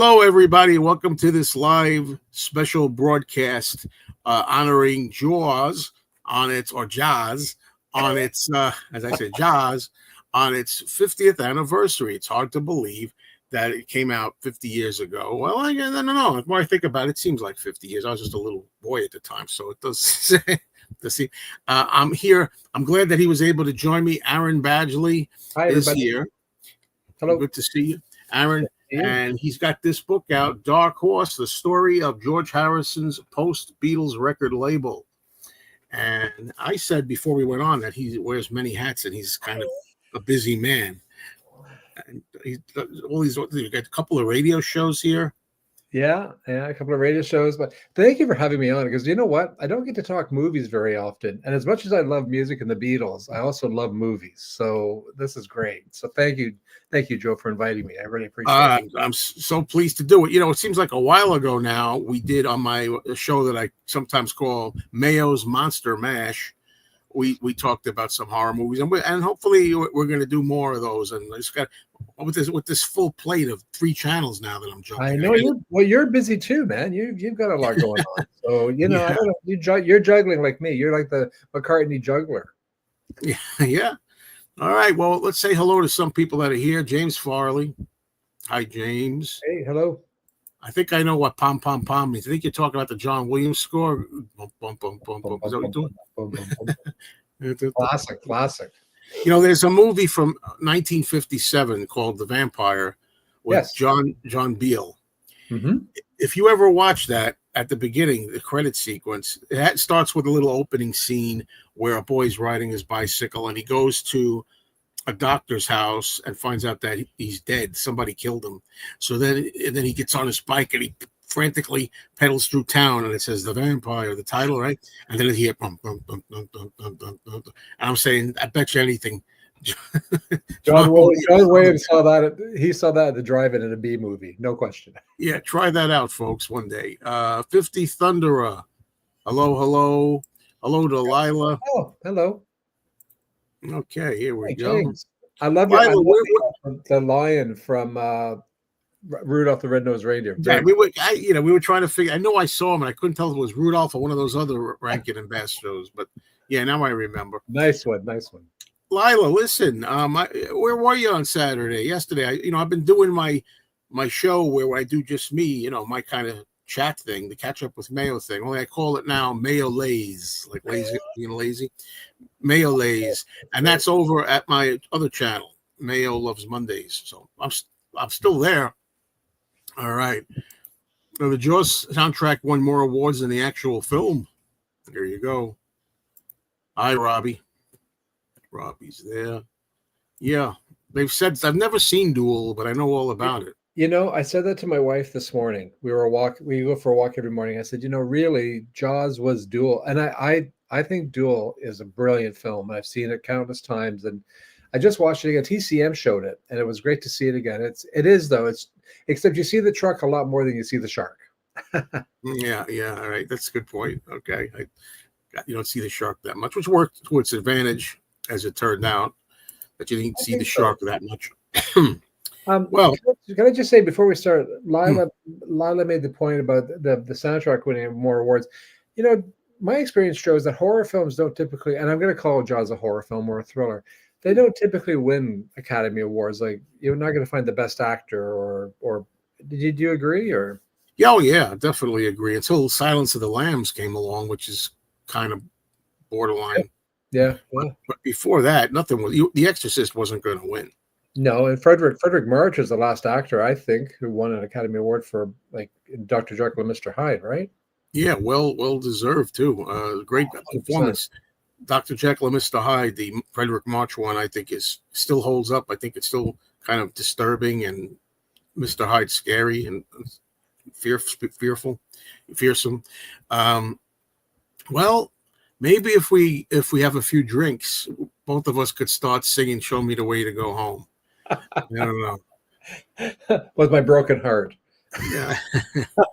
Hello, everybody. Welcome to this live special broadcast honoring Jaws on its, or Jaws, on its, as I said, Jaws, on its 50th anniversary. It's hard to believe that it came out 50 years ago. Well, I don't know. The more I think about it, it seems like 50 years. I was just a little boy at the time, so it does. To see, I'm here. I'm glad that he was able to join me. Aaron Badgley is here. Hello. Good to see you, Aaron. And he's got this book out, Dark Horse, the story of George Harrison's post-Beatles record label. And I said before we went on that he wears many hats and he's kind of a busy man. And he's got a couple of radio shows here. Yeah, a couple of radio shows. But thank you for having me on, because you know what? I don't get to talk movies very often. And as much as I love music and the Beatles, I also love movies. So this is great. So thank you, Joe, for inviting me. I really appreciate it. I'm so pleased to do it. You know, it seems like a while ago now, we did on my show that I sometimes call MAYO'S Monster Mash. We talked about some horror movies, and hopefully we're going to do more of those. And I just got with this full plate of 3 channels now that I'm juggling. I know you're busy too, man. You've got a lot going on. So I don't know, you're juggling like me. You're like the McCartney juggler. Yeah. All right. Well, let's say hello to some people that are here. James Farley. Hi, James. Hey, hello. I think I know what pom pom pom means. I think you're talking about the John Williams score. Bum, bum, bum, bum, bum. Is that what you're doing? Classic. You know, there's a movie from 1957 called The Vampire with John Beale. Mm-hmm. If you ever watch that, at the beginning, the credit sequence, it starts with a little opening scene where a boy's riding his bicycle and he goes to a doctor's house and finds out that he's dead. Somebody killed him. So then he gets on his bike and he frantically pedals through town, and it says The Vampire, the title, right? And then he hear bum, bum, bum, bum, bum, bum, bum, bum. And I'm saying, I bet you anything. John Williams saw that. He saw that at the drive-in in a B movie, no question. Yeah, try that out, folks, one day. 50 Thunderer. Hello to Lila. Oh, hello. Okay, here we go. James. I love the lion from Rudolph the Red-Nosed Reindeer. Yeah, we were trying to figure. I know I saw him, and I couldn't tell if it was Rudolph or one of those other Rankin and Bass shows. But yeah, now I remember. Nice one. Lila, listen. Where were you on Saturday? Yesterday, I've been doing my show where I do just me. My kind of chat thing, the catch up with Mayo thing. Only I call it now Mayo Lays, like lazy, being lazy. Mayo Lays, and that's over at my other channel, Mayo Loves Mondays. So I'm still there. All right. So the Jaws soundtrack won more awards than the actual film. There you go. Hi, Robbie. Robbie's there. Yeah, they've said I've never seen Duel, but I know all about it. I said that to my wife this morning. We go for a walk every morning. I said, really, Jaws was Duel, and I think Duel is a brilliant film. I've seen it countless times, and I just watched it again. TCM showed it, and it was great to see it again. It is though. Except you see the truck a lot more than you see the shark. Yeah. All right, that's a good point. Okay, you don't see the shark that much, which worked to its advantage, as it turned out, that you didn't see the shark that much. Well, can I just say before we start, Lila made the point about the soundtrack winning more awards. My experience shows that horror films don't typically, and I'm going to call Jaws a horror film or a thriller, they don't typically win Academy Awards. Like, you're not going to find the best actor or do you agree? Or yeah, definitely agree. Until Silence of the Lambs came along, which is kind of borderline. Yeah. But before that, nothing was. The Exorcist wasn't going to win. No, and Frederick March is the last actor, I think, who won an Academy Award for like Dr. Jekyll and Mr. Hyde, right? Yeah, well deserved too. Great performance. 100%. Dr. Jekyll and Mr. Hyde, the Frederick March one, I think still holds up. I think it's still kind of disturbing, and Mr. Hyde scary and fearsome. Well, maybe if we have a few drinks, both of us could start singing "Show Me the Way to Go Home." I don't know. With my broken heart. Yeah.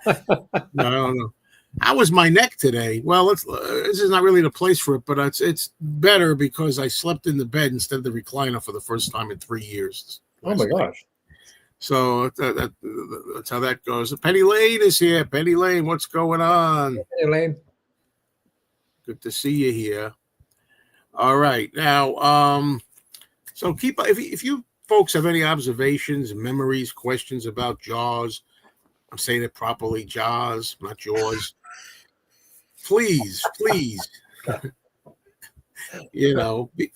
I don't know. How was my neck today? Well, this is not really the place for it, but it's better because I slept in the bed instead of the recliner for the first time in 3 years. Oh my gosh. So that's how that goes. Penny Lane is here. Penny Lane, what's going on? Hey, Elaine. Good to see you here. All right, now, so if you folks have any observations, memories, questions about Jaws, I'm saying it properly, Jaws, not Jaws. Please,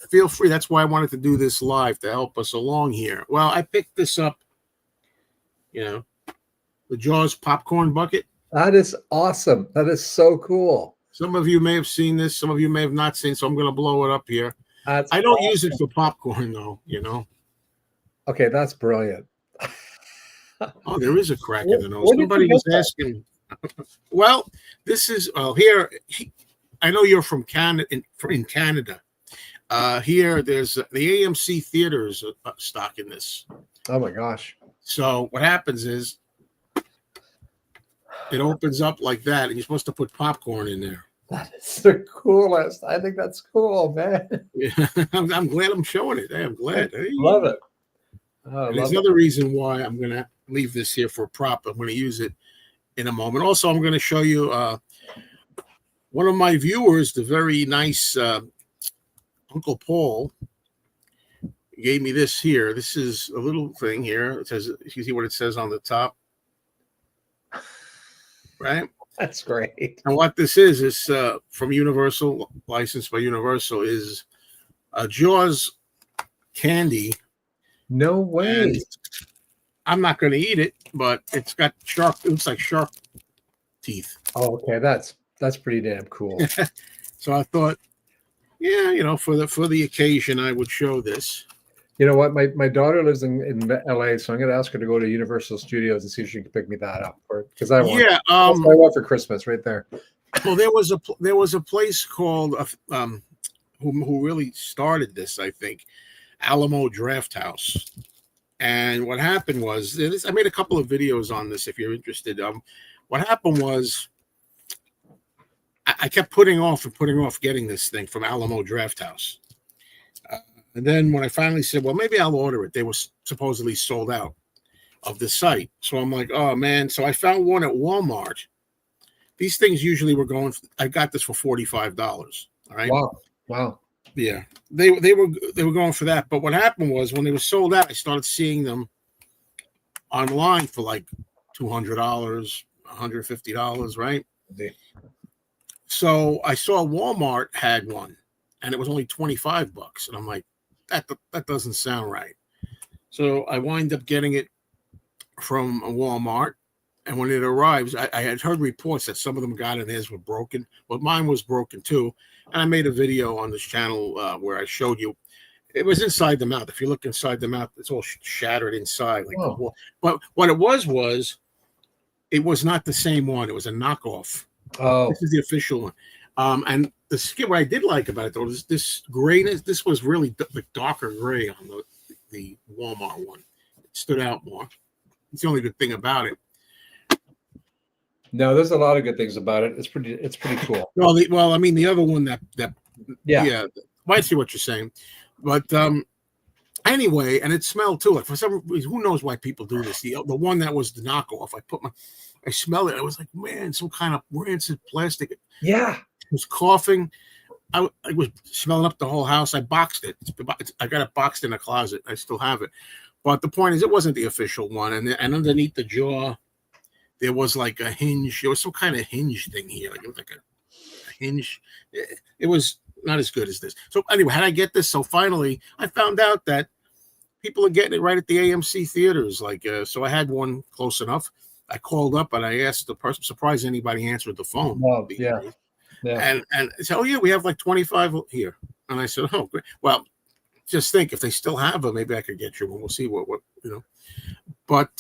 feel free. That's why I wanted to do this live to help us along here. Well, I picked this up, the Jaws popcorn bucket. That is awesome. That is so cool. Some of you may have seen this. Some of you may have not seen. So I'm going to blow it up here. That's I don't awesome. use it for popcorn, though. Okay, that's brilliant. Oh, there is a crack in the nose. Somebody was asking. Well, this is here. I know you're from Canada. In Canada, here there's the AMC theaters stocking this. Oh my gosh! So what happens is it opens up like that, and you're supposed to put popcorn in there. That is the coolest. I think that's cool, man. Yeah, I'm glad I'm showing it. Hey, I'm glad. Hey. Love it. There's another reason why I'm going to leave this here for a prop. I'm going to use it in a moment. Also, I'm going to show you one of my viewers, the very nice Uncle Paul, gave me this here. This is a little thing here. It says, you see what it says on the top? Right? That's great. And what this is from Universal, licensed by Universal, is a Jaws candy. No way. And I'm not going to eat it, but it's got shark. It looks like shark teeth. Oh, okay. That's pretty damn cool. So I thought, yeah, for the occasion, I would show this. You know what? My daughter lives in LA, so I'm going to ask her to go to Universal Studios and see if she can pick me that up because I want. Yeah, that's what I want for Christmas right there. Well, there was a place called who really started this, I think, Alamo Draft House. And what happened was, I made a couple of videos on this if you're interested. What happened was I kept putting off getting this thing from Alamo Draft House. And then when I finally said, well, maybe I'll order it, they were supposedly sold out of the site. So I'm like, oh, man. So I found one at Walmart. These things usually were going, I got this for $45. All right. Wow. Yeah, they were going for that. But what happened was when they were sold out, I started seeing them online for like $200, $150, right? Yeah. So I saw Walmart had one, and it was only $25, and I'm like, that doesn't sound right. So I wind up getting it from Walmart, and when it arrives, I had heard reports that some of them got in theirs were broken, but mine was broken too. And I made a video on this channel where I showed you it was inside the mouth. If you look inside the mouth, it's all shattered inside. But what it was it was not the same one. It was a knockoff. Oh, this is the official one. And the skin, what I did like about it though, is this grayness. This was really the darker gray on the Walmart one. It stood out more. It's the only good thing about it. No, there's a lot of good things about it. It's pretty cool. Well, I mean, the other one that I see what you're saying, but anyway, and it smelled too. Like for some reason, who knows why people do this? The one that was the knockoff. I smelled it. I was like, man, some kind of rancid plastic. Yeah, I was coughing. I was smelling up the whole house. I boxed it. I got it boxed in a closet. I still have it. But the point is, it wasn't the official one. And underneath the jaw, there was like a hinge. There was some kind of hinge thing here. Like it was like a hinge. It was not as good as this. So anyway, how did I get this? So finally, I found out that people are getting it right at the AMC theaters. So I had one close enough. I called up and I asked the person. Surprised anybody answered the phone. Oh, yeah. And said, oh yeah, we have like 25 here. And I said, oh, great. Well, just think if they still have them, maybe I could get you one. We'll see what But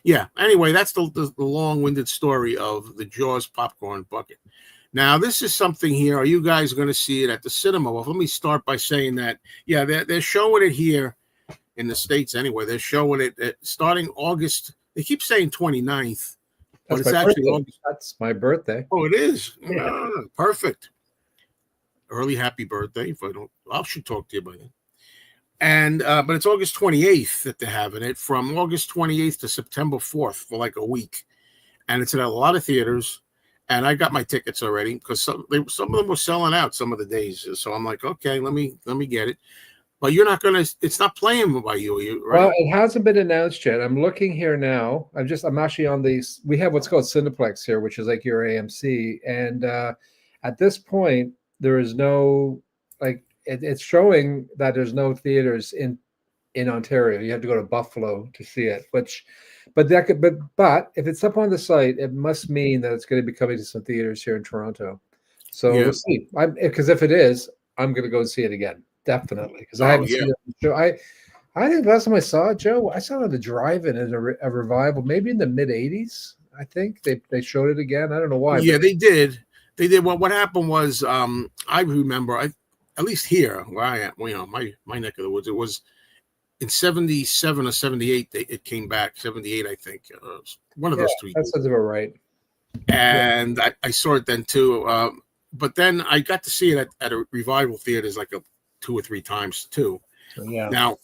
yeah. Anyway, that's the long-winded story of the Jaws popcorn bucket. Now, this is something here. Are you guys going to see it at the cinema? Well, let me start by saying that, yeah, they're showing it here in the States anyway. They're showing it starting August. They keep saying 29th, but it's actually August. That's my birthday. Oh, it is? Yeah. Perfect. Early happy birthday. I should talk to you by then. And but it's August 28th that they're having it, from August 28th to September 4th for like a week, and it's in a lot of theaters. And I got my tickets already because some of them were selling out some of the days. So I'm like, okay, let me get it. But you're not gonna. It's not playing by you, right? Well, it hasn't been announced yet. I'm looking here now. I'm actually on these. We have what's called Cineplex here, which is like your AMC. And at this point, there is no like it's showing that there's no theaters in Ontario. You have to go to Buffalo to see it. But if it's up on the site, it must mean that it's going to be coming to some theaters here in Toronto. So Yeah. we'll see. Because if it is, I'm going to go and see it again, definitely. Because I haven't seen it. I think the last time I saw it, Joe, I saw it at the drive-in as a revival, maybe in the mid '80s. I think they showed it again. I don't know why. Yeah, they did. They did. Well, what happened was, I remember, at least here where I am, my neck of the woods, it was in 77 or 78. It came back. 78, I think. One of those 3 That sounds about right. And I saw it then too. But then I got to see it at a revival theaters like 2 or 3 times too. Yeah. Now,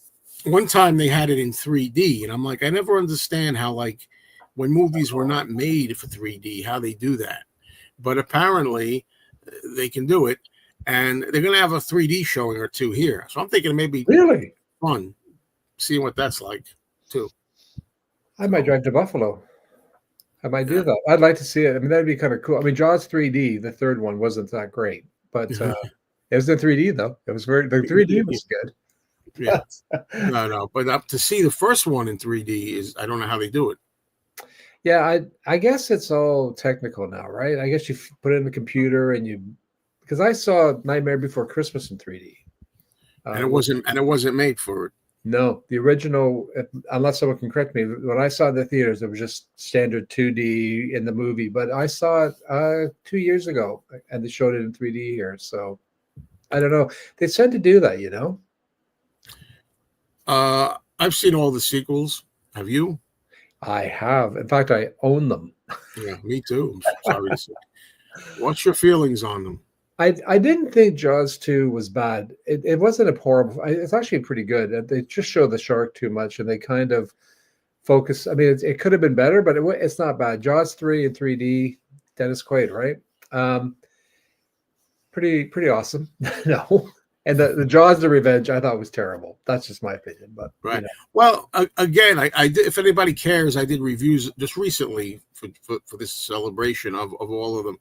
one time they had it in 3D, and I'm like, I never understand how, like, when movies were not made for 3D, how they do that. But apparently they can do it, and they're going to have a 3D showing or two here. So I'm thinking maybe really fun seeing what that's like too. I might drive to Buffalo. I might do that. I'd like to see it. I mean, that'd be kind of cool. I mean, Jaws 3D, the third one, wasn't that great, but it was in 3D though. It was the 3D was good. Yeah, no, but to see the first one in 3D is, I don't know how they do it. Yeah, I guess it's all technical now, right? I guess you put it in the computer because I saw Nightmare Before Christmas in 3D, and it wasn't made for it. No, the original, unless someone can correct me, when I saw the theaters, it was just standard 2D in the movie. But I saw it 2 years ago, and they showed it in 3D here. So I don't know. They tend to do that, you know. I've seen all the sequels. Have you? I have. In fact, I own them. Yeah, me too. I'm sorry to say. What's your feelings on them? I didn't think Jaws 2 was bad. It wasn't a horrible. It's actually pretty good. They just show the shark too much, and they kind of focus. I mean, it could have been better, but it's not bad. Jaws 3 in 3D, Dennis Quaid, right? Pretty awesome. No. And the Jaws: The Revenge, I thought was terrible. That's just my opinion, but right. You know. Well, again, I did. If anybody cares, I did reviews just recently for this celebration of all of them.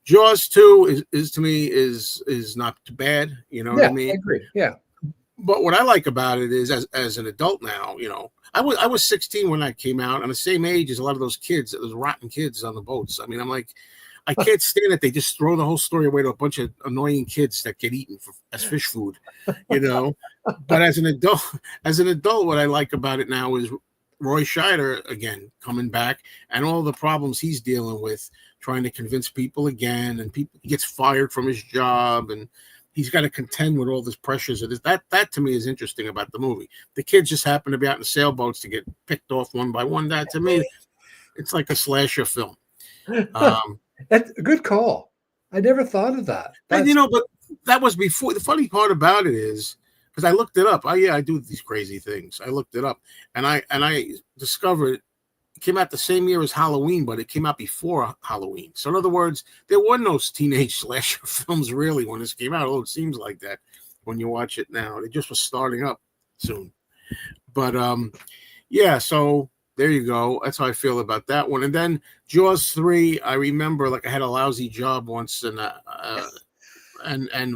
Jaws 2 is to me is not too bad. You know what I mean? I agree. Yeah. But what I like about it is, as an adult now, I was 16 when that came out, and the same age as a lot of those kids, those rotten kids on the boats. I mean, I'm like, I can't stand it. They just throw the whole story away to a bunch of annoying kids that get eaten as fish food, But as an adult, what I like about it now is Roy Scheider again coming back, and all the problems he's dealing with, trying to convince people again, and he gets fired from his job, and he's got to contend with all this pressures. That to me is interesting about the movie. The kids just happen to be out in the sailboats to get picked off one by one. That to me, it's like a slasher film. That's a good call. I never thought of that. But that was before. The funny part about it is, because I looked it up. I do these crazy things. I looked it up, and I discovered it came out the same year as Halloween, but it came out before Halloween. So in other words, there were no teenage slasher films really when this came out. Although it seems like that when you watch it now. They just was starting up soon. But yeah. So there you go. That's how I feel about that one. And then Jaws 3, I remember like I had a lousy job once, and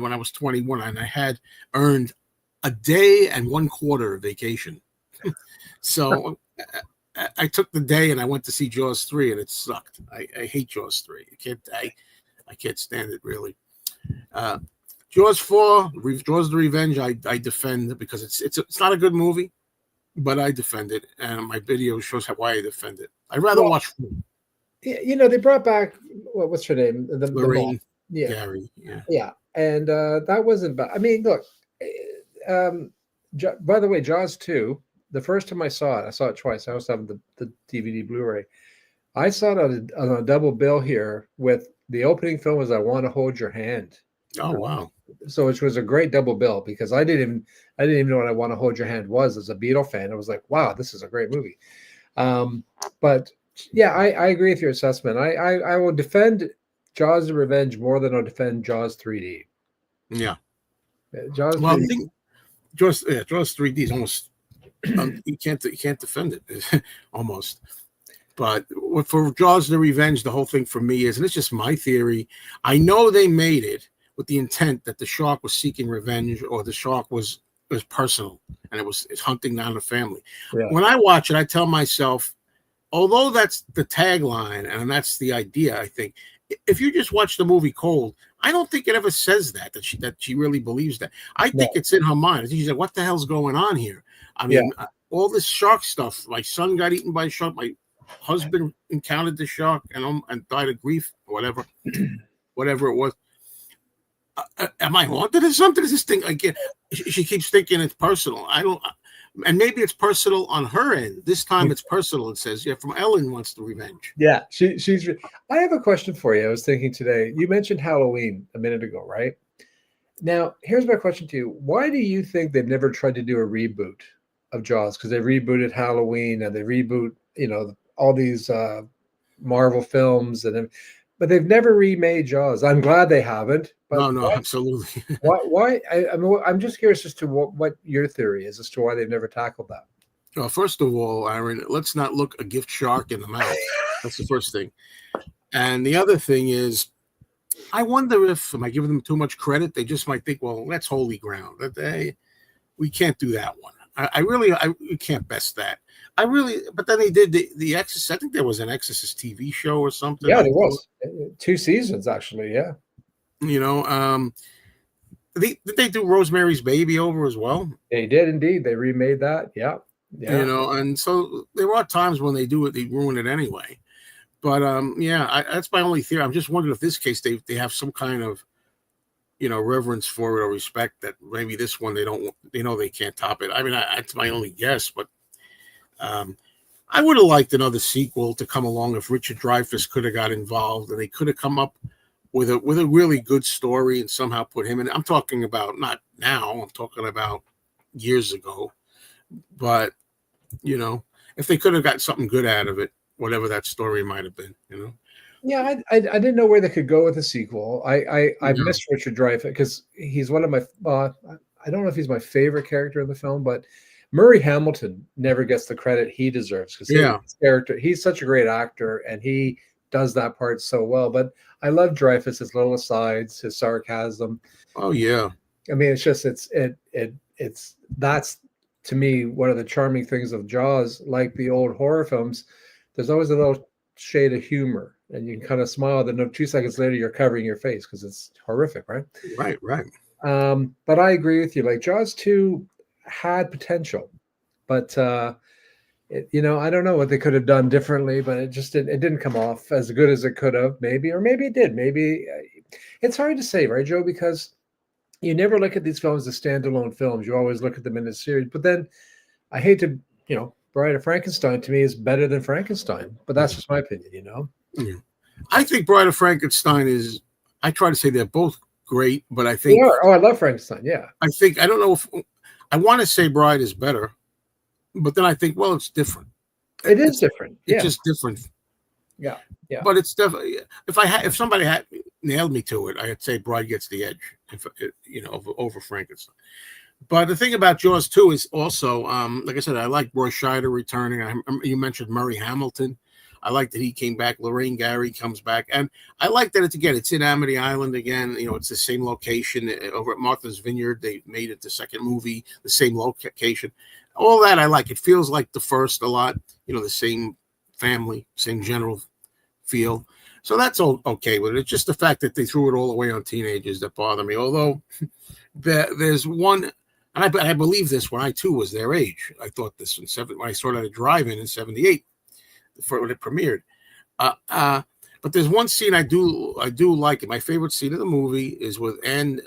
when I was 21, and I had earned a day and 1/4 vacation. So I took the day and I went to see Jaws 3, and it sucked. I hate Jaws 3. I can't stand it really. Jaws 4, Jaws: The Revenge, I defend because it's not a good movie. But I defend it, and my video shows why I defend it. I'd rather watch. They brought back what's her name? Lorraine, Gary. Yeah, and that wasn't bad. I mean, look. By the way, Jaws 2. The first time I saw it twice. I also have the DVD Blu-ray. I saw it on a double bill here with the opening film was "I Want to Hold Your Hand." Oh wow. So which was a great double bill because I didn't even know what I Want to Hold Your Hand was as a Beatle fan. I was like, wow, this is a great movie. But yeah, I agree with your assessment. I will defend Jaws: The Revenge more than I'll defend Jaws 3D. Yeah. Jaws Well, the 3D. thing, Jaws 3D is almost you can't defend it almost. But for Jaws: The Revenge, the whole thing for me is, and it's just my theory. I know they made it with the intent that the shark was seeking revenge, or the shark was personal, and it's hunting down the family. Yeah. When I watch it, I tell myself, although that's the tagline and that's the idea, I think if you just watch the movie cold, I don't think it ever says that she really believes that. I No. think it's in her mind. She's like, what the hell's going on here? I Yeah. mean, all this shark stuff. My son got eaten by a shark. My husband encountered the shark and died of grief, or whatever it was. Am I haunted or something? Is this thing again? She keeps thinking it's personal. I don't, and maybe it's personal on her end. This time it's personal. It says, yeah, from Ellen wants the revenge. Yeah, she's. I have a question for you. I was thinking today. You mentioned Halloween a minute ago, right? Now, here's my question to you. Why do you think they've never tried to do a reboot of Jaws? Because they rebooted Halloween and they reboot, all these Marvel films, but they've never remade Jaws. I'm glad they haven't. But No, absolutely. why? I mean, I'm just curious as to what your theory is as to why they've never tackled that. Well, first of all, Aaron, let's not look a gift shark in the mouth. That's the first thing. And the other thing is, I wonder if, am I giving them too much credit? They just might think, well, that's holy ground. We can't do that one. We can't best that. But then they did the Exorcist. I think there was an Exorcist TV show or something. Yeah, there was 2 seasons actually. Yeah. Did they do Rosemary's Baby over as well? They did indeed. They remade that. Yeah. Yeah. And so there are times when they do it, they ruin it anyway. But that's my only theory. I'm just wondering if this case they have some kind of reverence for it or respect that maybe this one they can't top it. I mean, that's my only guess, but I would have liked another sequel to come along if Richard Dreyfuss could have got involved and they could have come up with a really good story and somehow put him in. I'm talking about not now. I'm talking about years ago. But if they could have got something good out of it, whatever that story might have been, Yeah, I didn't know where they could go with a sequel. I miss Richard Dreyfuss because he's one of my. I don't know if he's my favorite character in the film, but Murray Hamilton never gets the credit he deserves because his character. He's such a great actor and he does that part so well. But I love Dreyfuss, his little asides, his sarcasm. Oh yeah. I mean, it's just that's to me one of the charming things of Jaws. Like the old horror films, there's always a little shade of humor, and you can kind of smile. Then 2 seconds later, you're covering your face because it's horrific, right? Right. But I agree with you. Like Jaws 2 had potential, but I don't know what they could have done differently. But it didn't come off as good as it could have, maybe, or maybe it did. Maybe it's hard to say, right, Joe? Because you never look at these films as standalone films. You always look at them in a series. But then I hate to, Bride of Frankenstein to me is better than Frankenstein. But that's just my opinion, Yeah. I think Bride of Frankenstein is, I try to say they're both great, but I think. Oh, I love Frankenstein. Yeah. I don't know if, I want to say Bride is better, but then I think, well, it's different. It is different. It's just different. Yeah. Yeah. But it's definitely, if somebody had nailed me to it, I'd say Bride gets the edge, over Frankenstein. But the thing about Jaws 2 is also, like I said, I like Roy Scheider returning. You mentioned Murray Hamilton. I like that he came back. Lorraine Gary comes back. And I like that it's in Amity Island again. It's the same location over at Martha's Vineyard. They made it the second movie, the same location. All that I like. It feels like the first a lot, the same family, same general feel. So that's all okay with it. It's just the fact that they threw it all away on teenagers that bother me. Although there's one, and I believe this when I too was their age. I thought this when I saw it at a drive-in in '78 when it premiered. But there's one scene I do like. My favorite scene of the movie is with Anne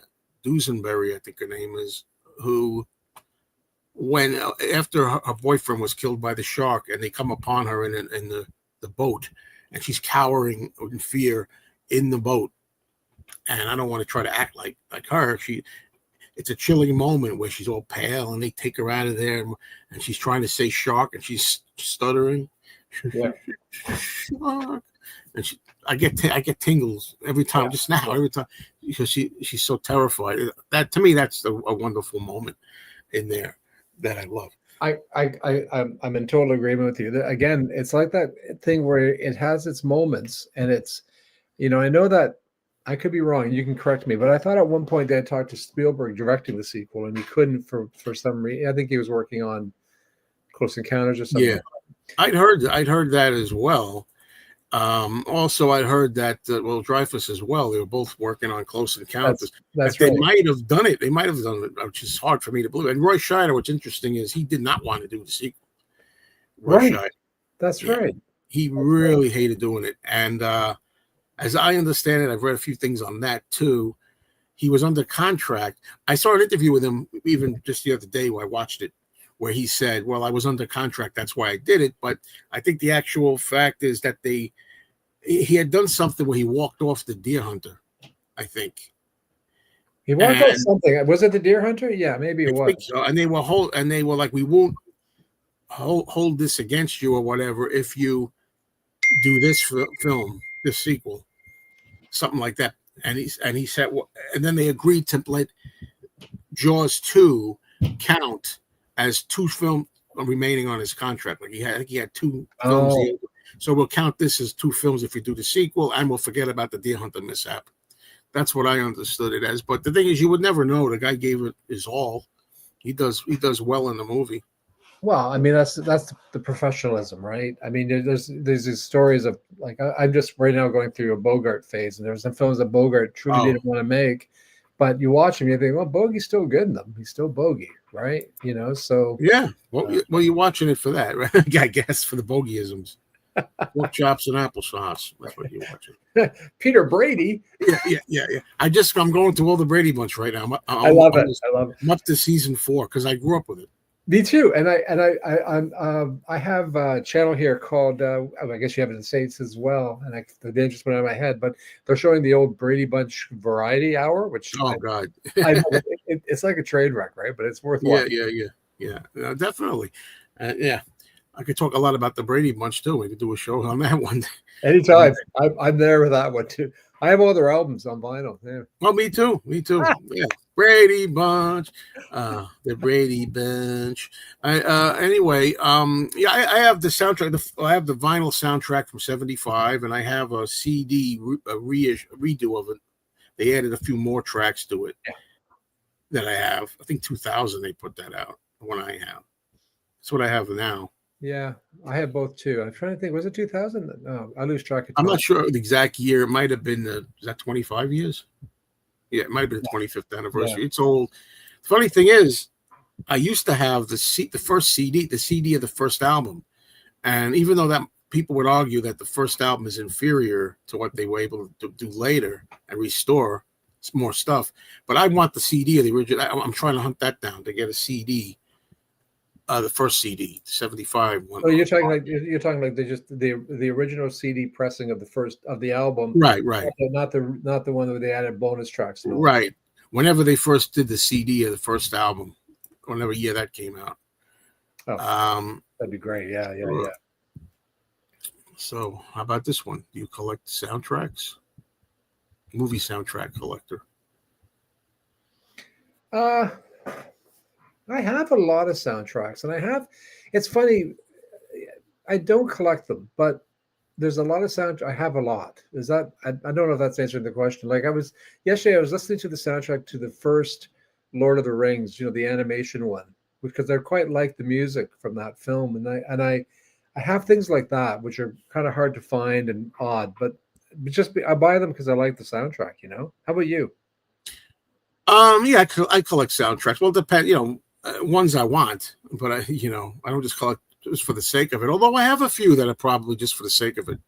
Dusenberry, I think her name is, who, when after her boyfriend was killed by the shark, and they come upon her in the boat, and she's cowering in fear in the boat, and I don't want to try to act like her. It's a chilling moment where she's all pale, and they take her out of there, and she's trying to say shark, and she's stuttering. Yeah. Shark. And I get tingles every time, Yeah. just now, every time, because she's so terrified. That, to me, that's a wonderful moment in there that I love. I'm in total agreement with you. Again, it's like that thing where it has its moments, and it's, I know that I could be wrong. You can correct me, but I thought at one point they had talked to Spielberg directing the sequel, and he couldn't for some reason. I think he was working on Close Encounters or something. Yeah, I'd heard that as well. Also, I'd heard that Dreyfuss as well. They were both working on Close Encounters. That's they right. might have done it. They might have done it, which is hard for me to believe. And Roy Scheider, what's interesting is he did not want to do the sequel. Right. That's right. He really hated doing it. And as I understand it, I've read a few things on that too. He was under contract. I saw an interview with him even just the other day where I watched it, where he said, well, I was under contract, that's why I did it. But I think the actual fact is that he had done something where he walked off the Deer Hunter, I think. He walked off something. Was it the Deer Hunter? Yeah, maybe it was. Think so. And they were like, we won't hold this against you or whatever if you do this film, this sequel, something like that. And he said, and then they agreed to let Jaws 2 count as 2 films remaining on his contract. Like I think he had 2 films. So we'll count this as 2 films if we do the sequel, and we'll forget about the Deer Hunter mishap. That's what I understood it as. But the thing is, you would never know. The guy gave it his all. He does well in the movie. Well, I mean, that's the professionalism, right? I mean, there's these stories of, like, I'm just right now going through a Bogart phase, and there's some films that Bogart truly didn't want to make, but you watch him, you think, well, Bogey's still good in them. He's still Bogey, right? So yeah. Well, you're watching it for that, right? I guess for the Bogeyisms. Pork chops and applesauce. That's what you're watching. Peter Brady. Yeah. I'm going through all the Brady Bunch right now. I love it. I'm up to season 4 because I grew up with it. Me too. And I have a channel here called I guess you have it in the States as well. And the name just went out of my head, but they're showing the old Brady Bunch Variety Hour, which God, it's like a train wreck, right? But it's worth watching. Yeah, definitely. Yeah, I could talk a lot about the Brady Bunch too. We could do a show on that one. Anytime. I'm there with that one too. I have all their albums on vinyl. Yeah. Well, me too. Yeah. Brady Bunch, the Brady Bunch. Anyway, I have the soundtrack. I have the vinyl soundtrack from '75, and I have a CD redo of it. They added a few more tracks to it that I have. I think 2000 they put that out. The one I have. That's what I have now. Yeah, I have both too. I'm trying to think. Was it 2000? No, I lose track of time. I'm not sure the exact year. It might have been. Is that 25 years? Yeah, it might have been the 25th anniversary. Yeah. It's old. The funny thing is, I used to have the first CD, the CD of the first album, and even though that people would argue that the first album is inferior to what they were able to do later and restore more stuff, but I want the CD of the original. I'm trying to hunt that down to get a CD. The first CD, 75 one. Oh, you're talking like the original CD pressing of the album, right? Not the one where they added bonus tracks. Right. Whenever they first did the CD of the first album, whenever year that came out. Oh, that'd be great. Yeah. So, how about this one? Do you collect soundtracks? Movie soundtrack collector. I have a lot of soundtracks, and it's funny, I don't collect them, but there's a lot of I have a lot. Is that, I don't know if that's answering the question. Like yesterday I was listening to the soundtrack to the first Lord of the Rings, the animation one, because they're quite like the music from that film. And I have things like that, which are kind of hard to find and odd, but I buy them because I like the soundtrack, How about you? Yeah, I collect soundtracks. Well, it depends, ones I want, but I don't just collect just for the sake of it. Although I have a few that are probably just for the sake of it.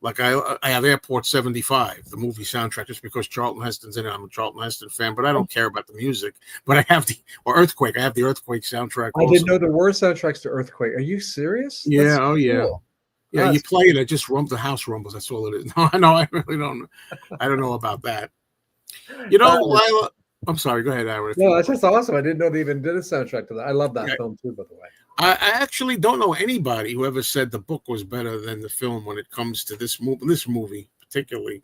Like I have Airport 75, the movie soundtrack, just because Charlton Heston's in it. I'm a Charlton Heston fan, but I don't care about the music. But I have Earthquake. I have the Earthquake soundtrack. I didn't know there were soundtracks to Earthquake. Are you serious? Yeah. That's cool. Yeah. You play it, it just the house rumbles. That's all it is. No, I really don't. I don't know about that. You know, Uh, Lila. I'm sorry. Go ahead, Aaron. If no, you that's just awesome. I didn't know they even did a soundtrack to that. I love that yeah, film too, by the way. I actually don't know anybody who ever said the book was better than the film when it comes to this movie particularly.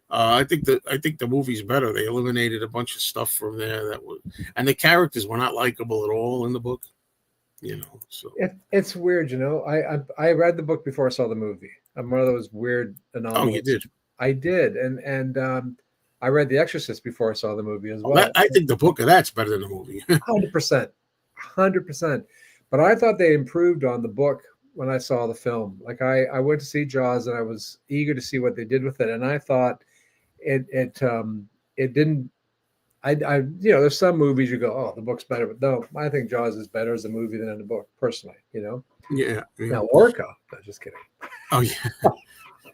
I think the movie's better. They eliminated a bunch of stuff from there that was, and the characters were not likable at all in the book. You know, so It's weird, you know. I read the book before I saw the movie. I'm one of those weird oh, you anomalous. did. I did, and I read The Exorcist before I saw the movie as That well. I think the book of that's better than the movie. 100%, 100%. But I thought they improved on the book when I saw the film. Like I went to see Jaws, and I was eager to see what they did with it, and I thought it didn't. There's some movies you go, oh, the book's better, but no, I think Jaws is better as a movie than in the book, personally. Yeah, yeah. Now Orca, no, just kidding. Oh yeah,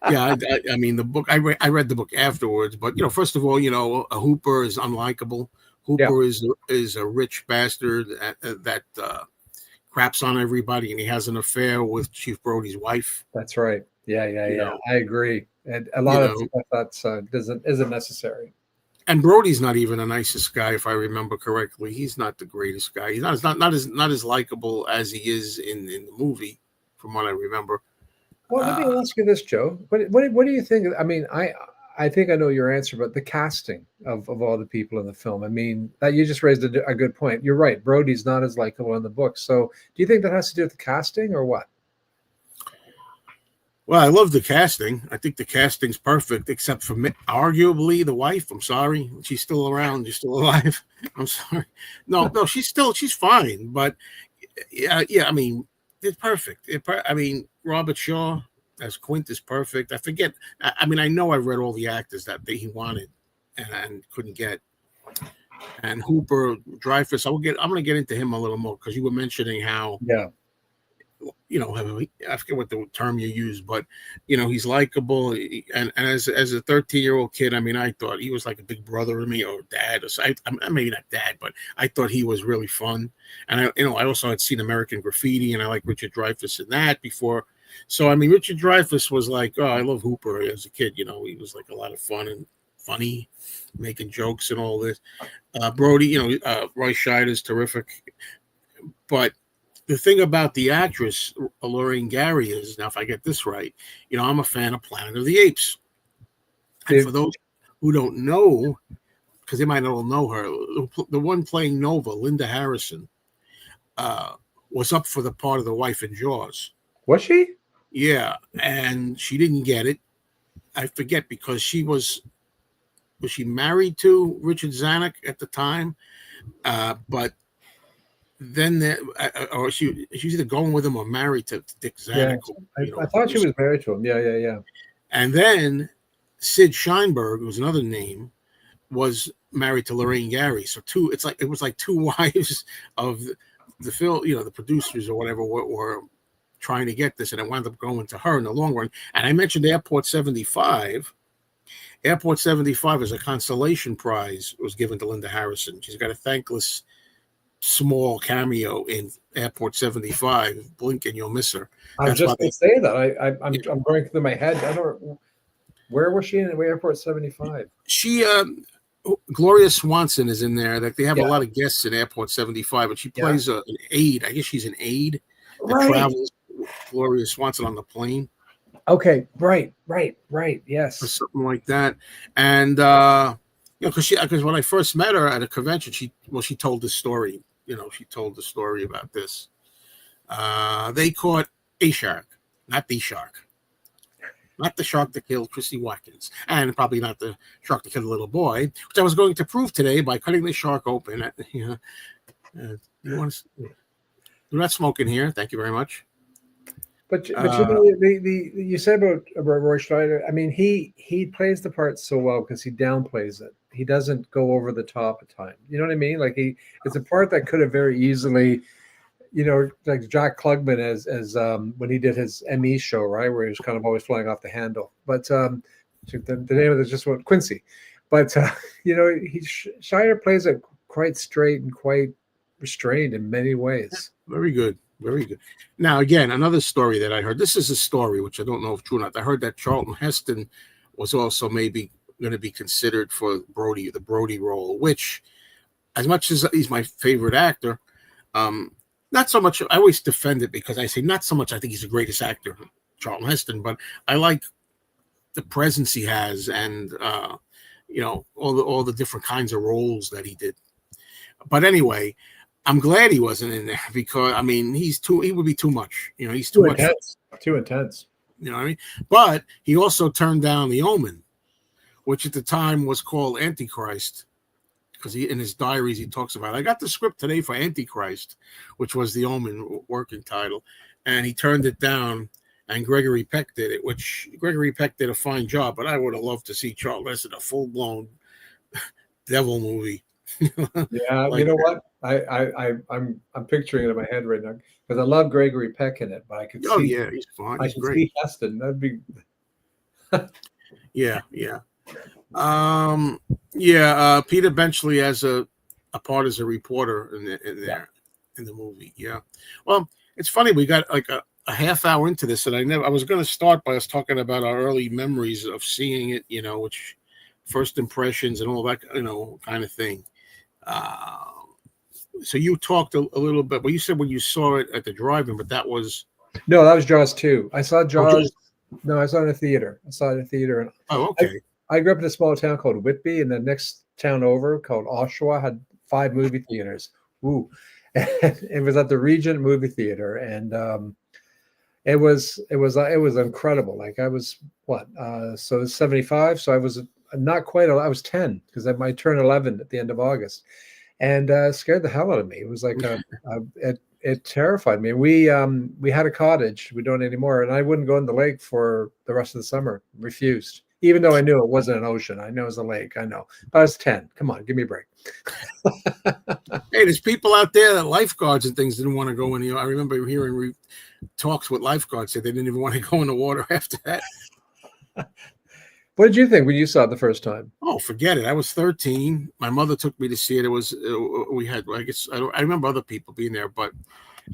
yeah. I mean, the book. I read the book afterwards, but you know, first of all, you know, Hooper is unlikable. Yeah, Hooper is a rich bastard that craps on everybody, and he has an affair with Chief Brody's wife. that's right. Yeah, yeah, You yeah. know, I agree, and a you lot of know, stuff that's isn't necessary. and Brody's not even the nicest guy, if I remember correctly. He's not the greatest guy. He's not as likable as he is in the movie, from what I remember. Well, let me Uh, ask you this, Joe. What do you think? I mean, I think I know your answer, but the casting of all the people in the film. I mean, that you just raised a good point. You're right. Brody's not as likable in the book. So, do you think that has to do with the casting or what? well, I love the casting. I think the casting's perfect, except for arguably the wife. I'm sorry, she's still around. She's still alive. I'm sorry. No, she's fine. But yeah, yeah. I mean, it's perfect. I mean, Robert Shaw as Quint is perfect. I forget. I mean, I know I read all the actors that he wanted and couldn't get. And Hooper, Dreyfuss. I'm going to get into him a little more because you were mentioning how Yeah, you know, I forget what the term you use, but you know, he's likable. And as a 13-year-old kid, I mean, I thought he was like a big brother to me or dad, or maybe not dad, but I thought he was really fun. And I also had seen American Graffiti, and I like Richard Dreyfuss in that before. So I mean, Richard Dreyfuss was like, oh, I love Hooper as a kid. You know, he was like a lot of fun and funny, making jokes and all this. Brody, Roy Scheider's terrific, but the thing about the actress Lorraine Gary is, now if I get this right, you know, I'm a fan of Planet of the Apes. And for those who don't know, because they might not all know her, the one playing Nova, Linda Harrison, was up for the part of the wife in Jaws. was she? Yeah, and she didn't get it. I forget because was she married to Richard Zanuck at the time? But then or she's either going with him or married to Dick Zanuck. Yeah, You know, I thought she was married to him. Yeah, yeah, yeah. and then Sid Sheinberg, who's another name, was married to Lorraine Gary. So it was like two wives of the film. You know, the producers or whatever were trying to get this, and it wound up going to her in the long run. And I mentioned Airport 75. Airport 75 as a consolation prize was given to Linda Harrison. She's got a thankless small cameo in Airport 75. Blink and you'll miss her. I was just going to say that. I'm going through my head. I don't. Where was she in Airport 75? She Gloria Swanson is in there. That they have Yeah. a lot of guests in Airport 75, and she plays an aide. I guess she's an aide that Right. travels with Gloria Swanson on the plane. Okay, right. Yes, Or something like that. And because when I first met her at a convention, she told this story. You know, she told the story about this. They caught a shark, not the shark. Not the shark that killed Chrissy Watkins, and probably not the shark that killed the little boy, which I was going to prove today by cutting the shark open. You want to? We're not smoking here. Thank you very much. but you know the you said about Roy Scheider. I mean, he plays the part so well because he downplays it. He doesn't go over the top at times. You know what I mean? Like it's a part that could have very easily. You know, like Jack Klugman as when he did his ME show, right, where he was kind of always flying off the handle. But the name of it just went Quincy. But you know, Scheider plays it quite straight and quite restrained in many ways. Very good, very good. Now, again, another story that I heard. This is a story which I don't know if true or not. I heard that Charlton Heston was also maybe going to be considered for the Brody role, which, as much as he's my favorite actor, not so much. I always defend it because I say not so much. I think he's the greatest actor, Charlton Heston, but I like the presence he has, and all the different kinds of roles that he did. But anyway, I'm glad he wasn't in there because he would be too much. He's too much. Too intense. You know what I mean? But he also turned down The Omen, which at the time was called Antichrist, because in his diaries he talks about, I got the script today for Antichrist, which was The Omen working title, and he turned it down, and Gregory Peck did it, which Gregory Peck did a fine job, but I would have loved to see Charles Heston in a full-blown devil movie. Yeah, like, you know what? I'm picturing it in my head right now because I love Gregory Peck in it, but I could see. Oh yeah, he's fine. He's great. See Heston. That'd be. Yeah. Peter Benchley as a part as a reporter in the movie. Yeah. Well, it's funny, we got like a half hour into this, and I was going to start by us talking about our early memories of seeing it, which first impressions and all that, kind of thing. So you talked a little bit, but you said when you saw it at the drive-in, but that was Jaws 2. I saw Jaws. No, I saw it in a theater. And okay. I grew up in a small town called Whitby, and the next town over called Oshawa had 5 movie theaters. Ooh, it was at the Regent movie theater, and it was incredible. Like I was so 75, so I was not quite. I was 10 because I might turn 11 at the end of August, and scared the hell out of me. It was like it terrified me. We had a cottage. We don't anymore, and I wouldn't go in the lake for the rest of the summer. Refused, even though I knew it wasn't an ocean. I know it was a lake. I know, but I was 10. Come on, give me a break. Hey, there's people out there that lifeguards and things didn't want to go in. I remember hearing talks with lifeguards that they didn't even want to go in the water after that. What did you think when you saw it the first time? Oh, forget it. I was 13. My mother took me to see it. It was we had. I guess I remember other people being there,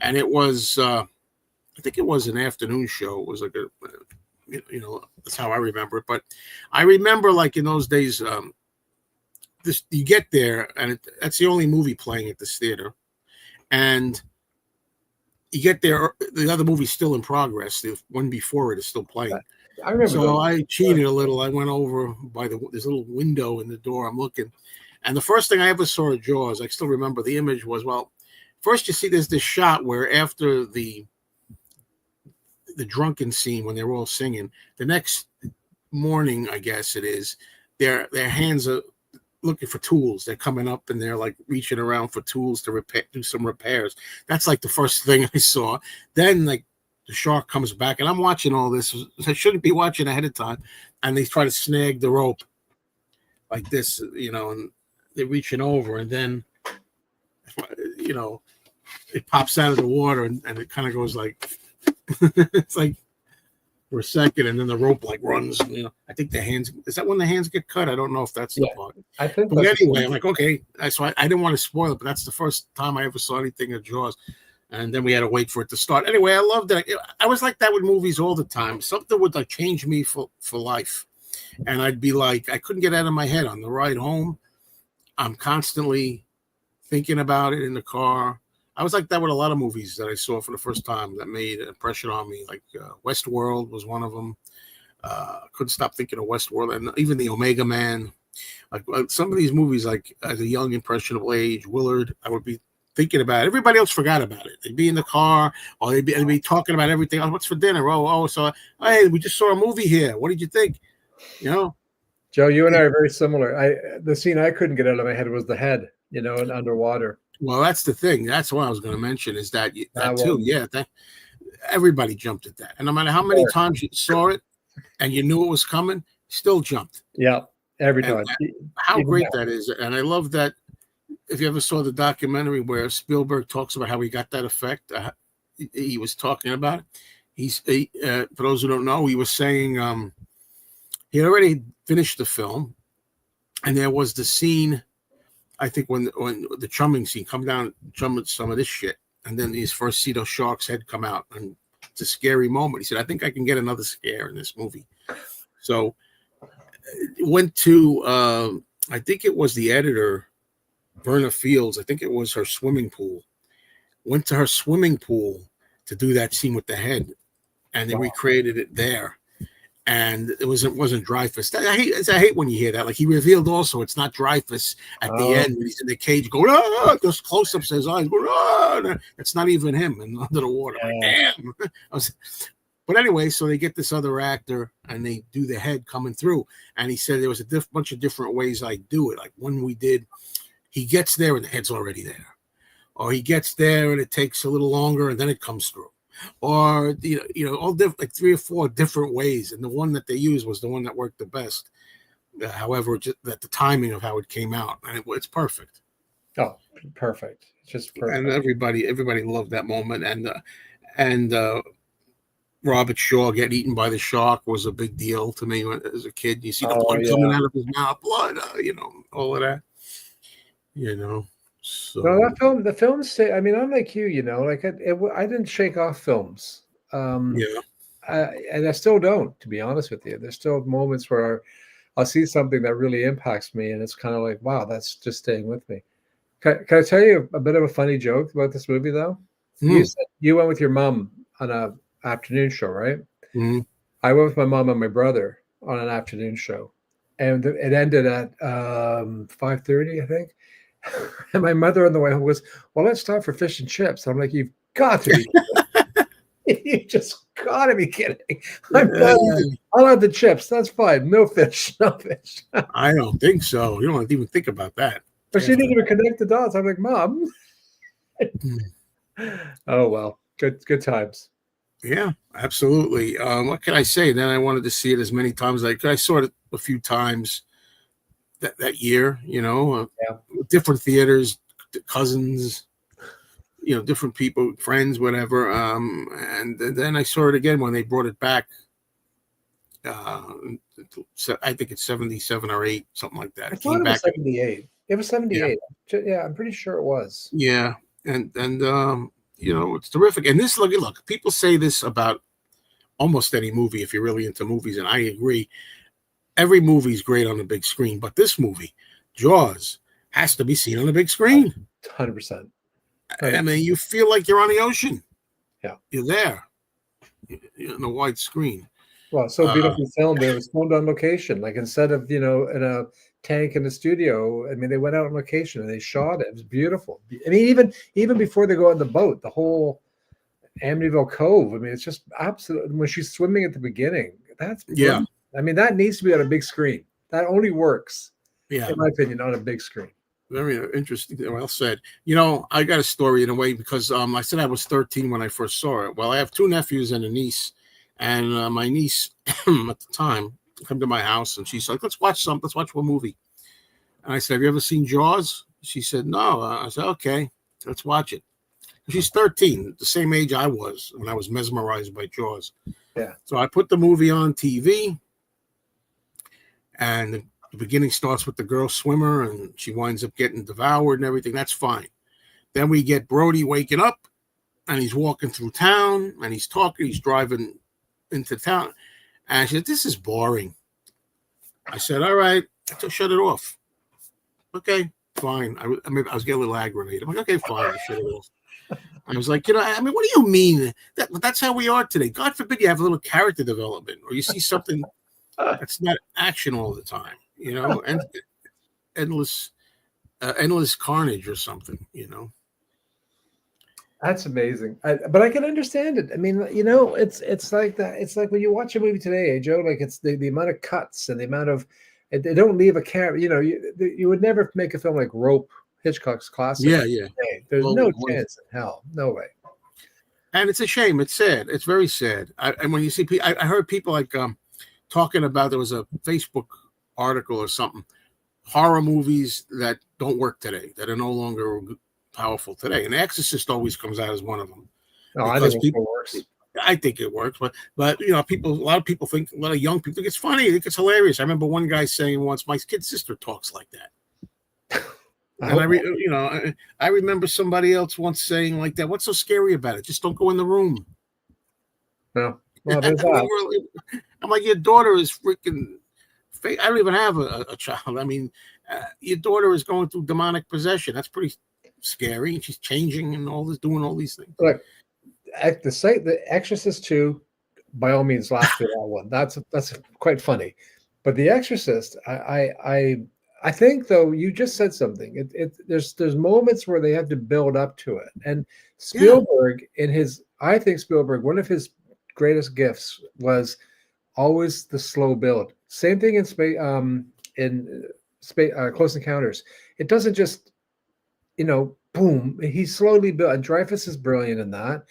and it was. I think it was an afternoon show. It was like that's how I remember it. But I remember, like in those days, you get there, and that's the only movie playing at this theater, and you get there, the other movie's still in progress. The one before it is still playing. I remember. So I cheated a little. I went over by this little window in the door. I'm looking, and the first thing I ever saw at Jaws, I still remember the image was, first you see there's this shot where after the drunken scene when they're all singing, the next morning, I guess it is, their hands are looking for tools. They're coming up and they're like reaching around for tools to do some repairs. That's like the first thing I saw. Then like the shark comes back, and I'm watching all this. I shouldn't be watching ahead of time. And they try to snag the rope like this, and they're reaching over, and then, it pops out of the water, and it kind of goes like, it's like for a second, and then the rope like runs. I think the hands, is that when the hands get cut? I don't know if that's the part. I think. But anyway, I'm like, okay. So I didn't want to spoil it, but that's the first time I ever saw anything of Jaws. And then we had to wait for it to start. Anyway, I loved it. I was like that with movies all the time. Something would like change me for life. And I'd be like, I couldn't get out of my head on the ride home. I'm constantly thinking about it in the car. I was like that with a lot of movies that I saw for the first time that made an impression on me. Like Westworld was one of them. Couldn't stop thinking of Westworld, and even the Omega Man. Like some of these movies, like at a young, impressionable age, Willard, I would be thinking about it. Everybody else forgot about it. They'd be in the car, or they'd be talking about everything. Oh, what's for dinner? So hey, we just saw a movie here. What did you think? Joe, you and I are very similar. The scene I couldn't get out of my head was the head, and underwater. Well, that's the thing. That's what I was going to mention is that too. Yeah, everybody jumped at that, and no matter how many times you saw it and you knew it was coming, still jumped. Yeah, every time. How great that is, and I love that. If you ever saw the documentary where Spielberg talks about how he got that effect, he was talking about it. For those who don't know, he was saying he had already finished the film, and there was the scene, I think, when the chumming scene, come down, chum some of this shit, and then he's first see those sharks' head come out, and it's a scary moment. He said, I think I can get another scare in this movie. So went to I think it was the editor, Berna Fields. I think it was her swimming pool. Went to her swimming pool to do that scene with the head, and they recreated it there. And it wasn't Dreyfus. I hate when you hear that. Like, he revealed also it's not Dreyfus at the end when he's in the cage going, those close-ups his eyes going, it's not even him under the water. Like, damn. But anyway, so they get this other actor and they do the head coming through. And he said there was a bunch of different ways I do it. Like when we did, he gets there and the head's already there. Or he gets there and it takes a little longer and then it comes through. Or all different, like 3 or 4 different ways, and the one that they used was the one that worked the best. However, just that the timing of how it came out, and it's perfect. Oh, perfect! Just perfect. And everybody loved that moment. And Robert Shaw getting eaten by the shark was a big deal to me as a kid. You see the blood coming out of his mouth, blood, all of that. So no, the films say, I mean, I'm like you, like I didn't shake off films. And I still don't, to be honest with you. There's still moments where I'll see something that really impacts me, and it's kind of like, wow, that's just staying with me. Can I tell you a bit of a funny joke about this movie, though? You said you went with your mom on an afternoon show, right? I went with my mom and my brother on an afternoon show, and it ended at 5:30, I think. And my mother on the way home goes, well, let's stop for fish and chips. I'm like, you've got to be kidding. You just got to be kidding. I'll have the chips. That's fine. No fish. No fish. I don't think so. You don't even think about that. But she didn't even connect the dots. I'm like, Mom. Oh, well. Good times. Yeah, absolutely. What can I say? Then I wanted to see it as many times as I could. I saw it a few times that year, different theaters, cousins, different people, friends, whatever. And then I saw it again when they brought it back. I think it's 77 or 8, something like that. I thought it was 78. It was 78. Yeah, I'm pretty sure it was. Yeah, and it's terrific. And this, look, people say this about almost any movie if you're really into movies, and I agree. Every movie is great on the big screen, but this movie, Jaws, has to be seen on the big screen. 100%. I mean, you feel like you're on the ocean. Yeah. You're there in a wide screen. Well, so beautifully filmed. It was filmed on location. Like, instead of, in a tank in the studio, I mean, they went out on location and they shot it. It was beautiful. I mean, even before they go on the boat, the whole Amityville Cove, I mean, it's just absolute. When she's swimming at the beginning, that's brilliant. I mean, that needs to be on a big screen. That only works, in my opinion, on a big screen. Very interesting. Well said. I got a story in a way because I said I was 13 when I first saw it. Well, I have 2 nephews and a niece, and my niece at the time come to my house and she's like, let's watch one movie. And I said, have you ever seen Jaws? She said, no. I said, okay, let's watch it. She's 13, the same age I was when I was mesmerized by Jaws. Yeah. So I put the movie on TV. And the beginning starts with the girl swimmer, and she winds up getting devoured and everything. That's fine. Then we get Brody waking up, and he's walking through town, and he's talking. He's driving into town. And she said, this is boring. I said, all right, so shut it off. Okay, fine. I was getting a little aggravated. I'm like, okay, fine, I'll shut it off. I was like, I mean, what do you mean? That's how we are today. God forbid you have a little character development, or you see something that's not action all the time, and endless carnage or something, That's amazing. But I can understand it. I mean, it's like that. It's like when you watch a movie today, Joe, like it's the amount of cuts and the amount of, they don't leave a camera, you would never make a film like Rope, Hitchcock's classic. Yeah. Today. There's no chance in hell. No way. And it's a shame. It's sad. It's very sad. And when you see people, I heard people like, talking about, there was a Facebook article or something, horror movies that don't work today, that are no longer powerful today. And The Exorcist always comes out as one of them. No, I think it works. I think it works, but a lot of people think, a lot of young people think it's funny, think it's hilarious. I remember one guy saying once, my kid's sister talks like that. And I remember somebody else once saying like that, what's so scary about it? Just don't go in the room. No. Well, there's that. I'm like, your daughter is freaking I don't even have a child. I mean, your daughter is going through demonic possession. That's pretty scary. And she's changing and all this, doing all these things. Look, the Exorcist 2, by all means, laugh through that one. That's quite funny. But The Exorcist, I think, though, you just said something. There's moments where they have to build up to it. And Spielberg, I think Spielberg, one of his greatest gifts was always the slow build. Same thing in Close Encounters. It doesn't just, boom. He slowly built. And Dreyfuss is brilliant in that.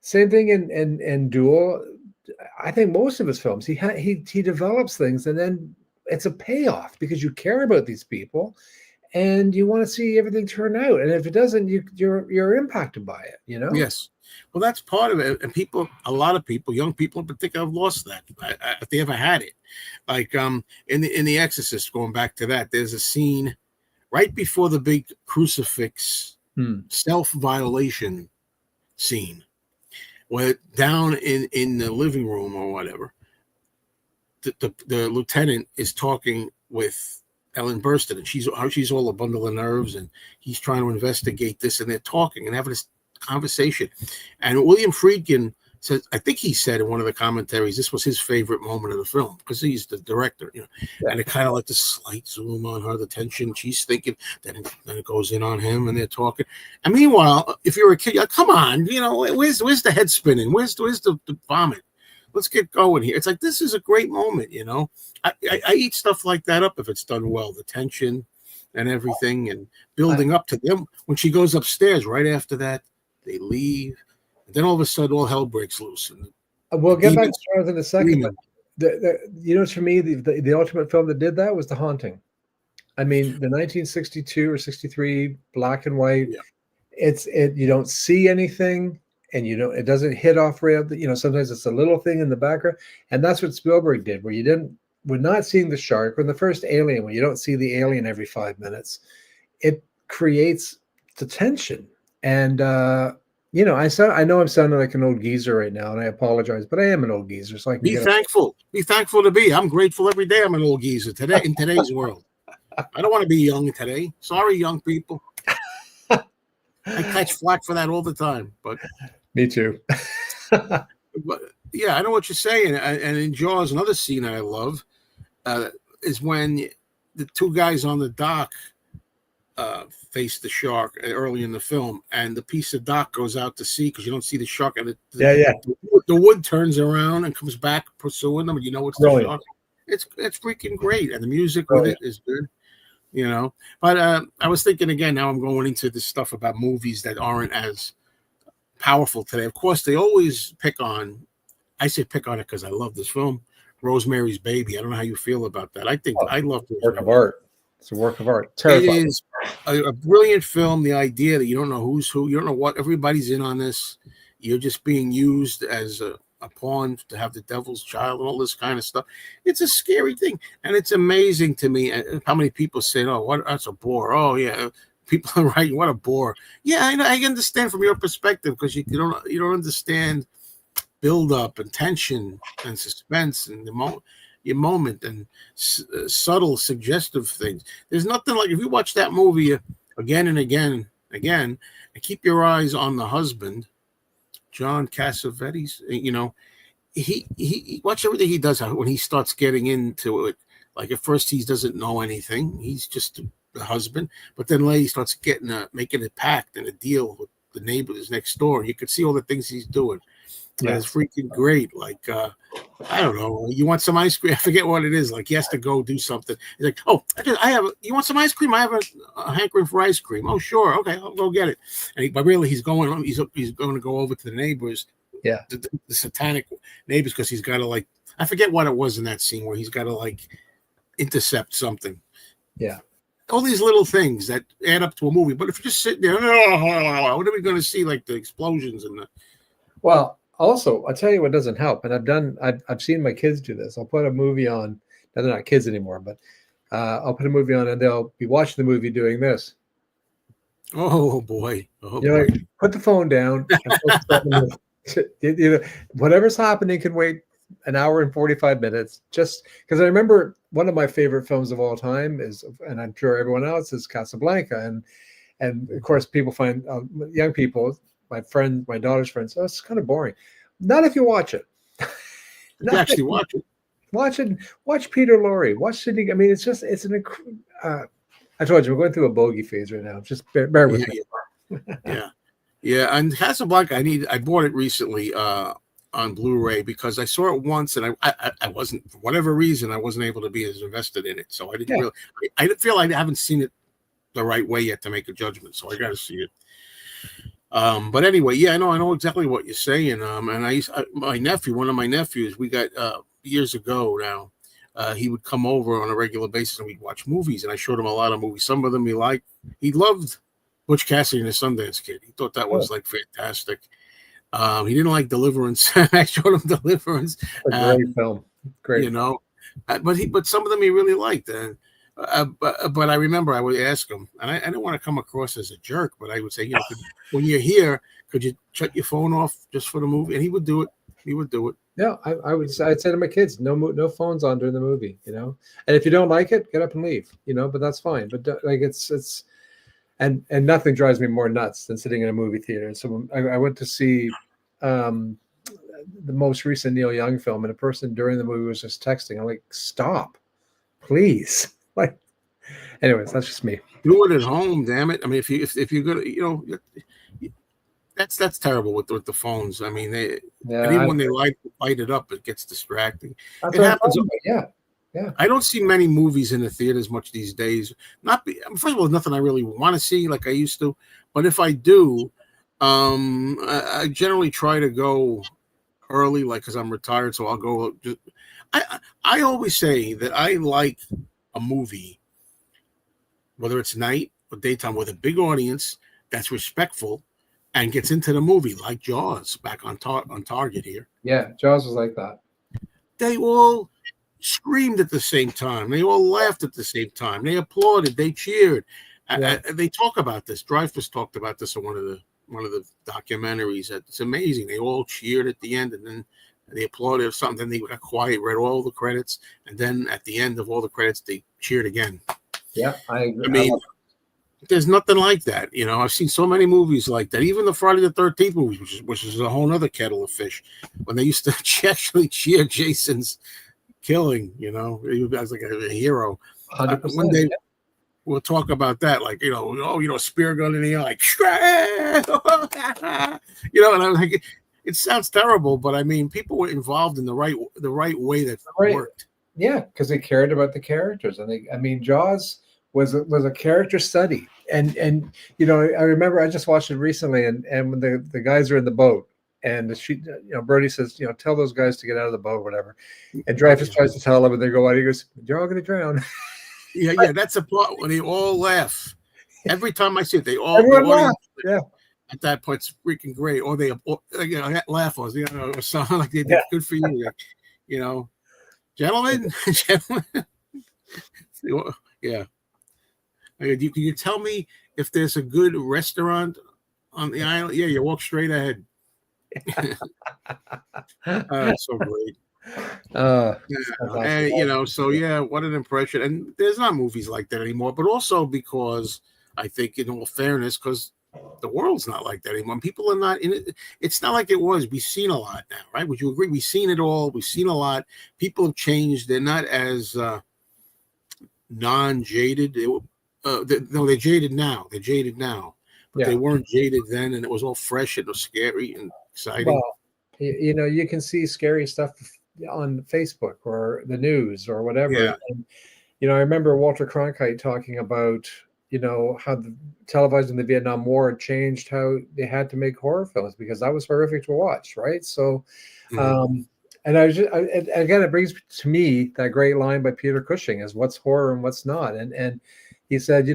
Same thing in Duel. I think most of his films, he develops things, and then it's a payoff because you care about these people, and you want to see everything turn out. And if it doesn't, you're impacted by it. Yes. Well, that's part of it. And a lot of people, young people in particular, have lost that if they ever had it. Like in the Exorcist, going back to that, there's a scene right before the big crucifix self-violation scene, where down in the living room or whatever, the lieutenant is talking with Ellen Burstyn, and she's all a bundle of nerves, and he's trying to investigate this, and they're talking and having this conversation. And William Friedkin says, I think he said in one of the commentaries, this was his favorite moment of the film because he's the director, and it kind of like the slight zoom on her, the tension she's thinking, then it goes in on him, and they're talking. And meanwhile, if you're a kid, you're like, come on, where's the head spinning? Where's the vomit? Let's get going here. It's like, this is a great moment, I eat stuff like that up if it's done well, the tension and everything, and building up to them. When she goes upstairs, right after that, they leave. And then all of a sudden, all hell breaks loose. And we'll get back to Charles in a second. But for me, the ultimate film that did that was The Haunting. I mean, the 1962 or 63 black and white. Yeah. You don't see anything, and it doesn't hit off real. Sometimes it's a little thing in the background, and that's what Spielberg did, where we're not seeing the shark. When the first Alien, when you don't see the alien every 5 minutes, it creates the tension. And I know I'm sounding like an old geezer right now, and I apologize, but I am an old geezer, so I can be thankful. Be thankful to be. I'm grateful every day. I'm an old geezer today in today's world. I don't want to be young today. Sorry, young people. I catch flack for that all the time, but me too. But yeah, I know what you're saying. And in Jaws, another scene that I love is when the two guys on the dock face the shark early in the film, and the piece of dock goes out to sea because you don't see the shark, and the wood turns around and comes back pursuing them, and it's the shark. It's freaking great, and the music with it is good, But I was thinking again. Now I'm going into this stuff about movies that aren't as powerful today. Of course, they always pick on. I say pick on it because I love this film, Rosemary's Baby. I don't know how you feel about that. I think I love this work of art. It's a work of art. Terrifying. It is a brilliant film. The idea that you don't know who's who, you don't know what, everybody's in on this. You're just being used as a pawn to have the devil's child and all this kind of stuff. It's a scary thing, and it's amazing to me how many people say, "Oh, that's a bore." Oh, yeah, people are right. What a bore. Yeah, I understand from your perspective because you don't understand build up and tension and suspense and your moment and subtle suggestive things. There's nothing like if you watch that movie again and again and keep your eyes on the husband, John Cassavetes. He watch everything he does when he starts getting into it. Like at first he doesn't know anything. He's just the husband, but then later he starts making a pact and a deal with the neighbors next door. You can see all the things he's doing. Yeah, it's freaking great. Like, I don't know. You want some ice cream? I forget what it is. Like, he has to go do something. He's like, oh, you want some ice cream? I have a hankering for ice cream. Oh, sure. Okay, I'll go get it. But really, he's going to go over to the neighbors. Yeah. The satanic neighbors, because he's got to, I forget what it was in that scene where he's got to, intercept something. Yeah. All these little things that add up to a movie. But if you're just sitting there, what are we going to see? Like the explosions and the. Well, also, I'll tell you what doesn't help, and I've seen my kids do this. I'll put a movie on. Now they're not kids anymore, but I'll put a movie on, and they'll be watching the movie doing this. Oh boy! Boy. Put the phone down. And whatever's happening can wait an hour and 45 minutes, just because I remember one of my favorite films of all time is, and I'm sure everyone else, is Casablanca. And of course, people find, young people, my daughter's friends, oh, it's kind of boring. Not if you watch it. You actually watch it. Watch Peter Lorre, watch Sidney. I mean, it's just, I told you, we're going through a bogey phase right now. Just bear with me. Yeah. And Casablanca, I bought it recently on Blu-ray because I saw it once, and I wasn't, for whatever reason, I wasn't able to be as invested in it. So I didn't really. I feel I haven't seen it the right way yet to make a judgment. So I got to see it. But anyway, I know exactly what you're saying. And one of my nephews, we got years ago now. He would come over on a regular basis and we'd watch movies, and I showed him a lot of movies. Some of them he liked. He loved Butch Cassidy and the Sundance Kid. He thought that was like fantastic. He didn't like Deliverance. I showed him Deliverance. A great film. Great. But some of them he really liked. And but I remember I would ask him, and I didn't want to come across as a jerk, but I would say, when you're here, could you shut your phone off just for the movie? And he would do it. Yeah, I'd say to my kids, no phones on during the movie, and if you don't like it, get up and leave, but that's fine. But like it's and nothing drives me more nuts than sitting in a movie theater. So I went to see the most recent Neil Young film, and a person during the movie was just texting. I'm like, stop, please. Like, anyways, that's just me. Do it at home, damn it. I mean, if you're gonna, that's terrible with the phones. I mean, even when they light it up, it gets distracting. It happens. Yeah. I don't see many movies in the theaters much these days. First of all, nothing I really want to see like I used to. But if I do, I generally try to go early, like because I'm retired, so I'll go. I always say that I like a movie, whether it's night or daytime, with a big audience that's respectful and gets into the movie, like Jaws, back on Target here. Yeah, Jaws was like that. They all screamed at the same time. They all laughed at the same time. They applauded. They cheered. Yeah. They talk about this. Dreyfuss talked about this in one of the documentaries. It's amazing. They all cheered at the end, and then they applauded or something. Then they got quiet, read all the credits, and then at the end of all the credits, they cheered again. Yeah, I agree. I mean, there's nothing like that. I've seen so many movies like that. Even the Friday the 13th movies, which is a whole other kettle of fish. When they used to actually cheer Jason's killing, he was like a hero. 100%. One day we'll talk about that. Like, spear gun in the eye, and I'm like, it sounds terrible, but I mean, people were involved in the right way that worked. Yeah, because they cared about the characters, and Jaws was a character study, and I remember I just watched it recently, and when the guys are in the boat, and Brody says, tell those guys to get out of the boat, whatever, and Dreyfuss tries to tell them, and they go out. He goes, "You're all going to drown." Yeah, that's a plot when they all laugh. Every time I see it, everyone laugh. Yeah. At that point, it's freaking great. Or they, laugh or something like they did. Good for you, gentlemen. Yeah. Can you tell me if there's a good restaurant on the island? Yeah, you walk straight ahead. It's so great. What an impression. And there's not movies like that anymore, but also because I think, in all fairness, because the world's not like that anymore. People are not in it. It's not like it was. We've seen a lot now, right? Would you agree? We've seen it all. We've seen a lot. People have changed. They're not as non-jaded. They're jaded now. But they weren't jaded then, and it was all fresh and it was scary and exciting. Well, you can see scary stuff on Facebook or the news or whatever. Yeah. And, I remember Walter Cronkite talking about, how the televising the Vietnam War changed how they had to make horror films because that was horrific to watch, right? So, and again, it brings to me that great line by Peter Cushing is what's horror and what's not. And he said,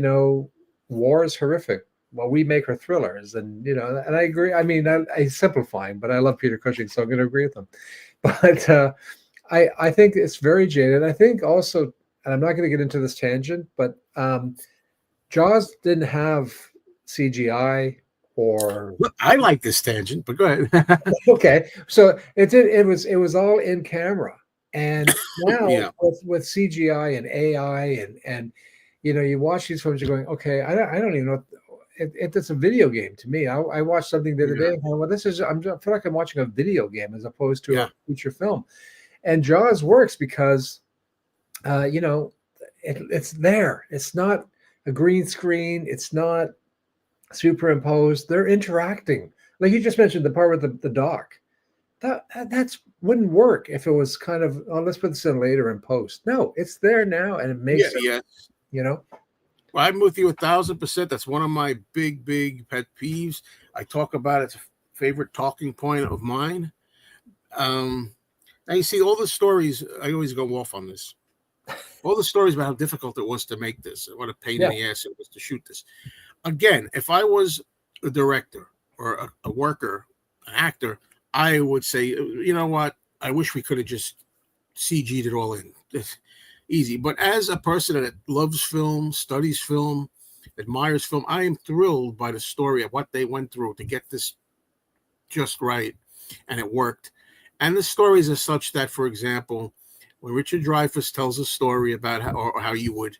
war is horrific. Well, we make her thrillers, and and I agree. I mean, I simplifying, but I love Peter Cushing, so I'm going to agree with him. But I think it's very jaded. I think also, and I'm not going to get into this tangent, but Jaws didn't have CGI or Look, I like this tangent, but go ahead. okay. So it was all in camera, and now Yeah, with CGI and AI and you watch these films, you're going, okay, I don't even know. It's a video game to me. I watched something the other yeah, day. And well, I feel like I'm watching a video game as opposed to yeah, a feature film. And Jaws works because it's there. It's not a green screen. It's not superimposed. They're interacting. Like you just mentioned the part with the dock. That's wouldn't work if it was kind of, oh, let's put this in later in post. No, it's there now, and it yeah, makes it. yeah. You know. Well, I'm with you 1,000%. That's one of my big pet peeves. I talk about it. It's a favorite talking point of mine. Now you see all the stories. I always go off on this. All the stories about how difficult it was to make this, and what a pain in Yeah. the ass it was to shoot this. Again, if I was a director or a worker, an actor, I would say, you know what? I wish we could have just CG'd it all in. It's easy. But as a person that loves film, studies film, admires film, I am thrilled by the story of what they went through to get this just right, and it worked. And the stories are such that, for example, when Richard Dreyfuss tells a story about how you would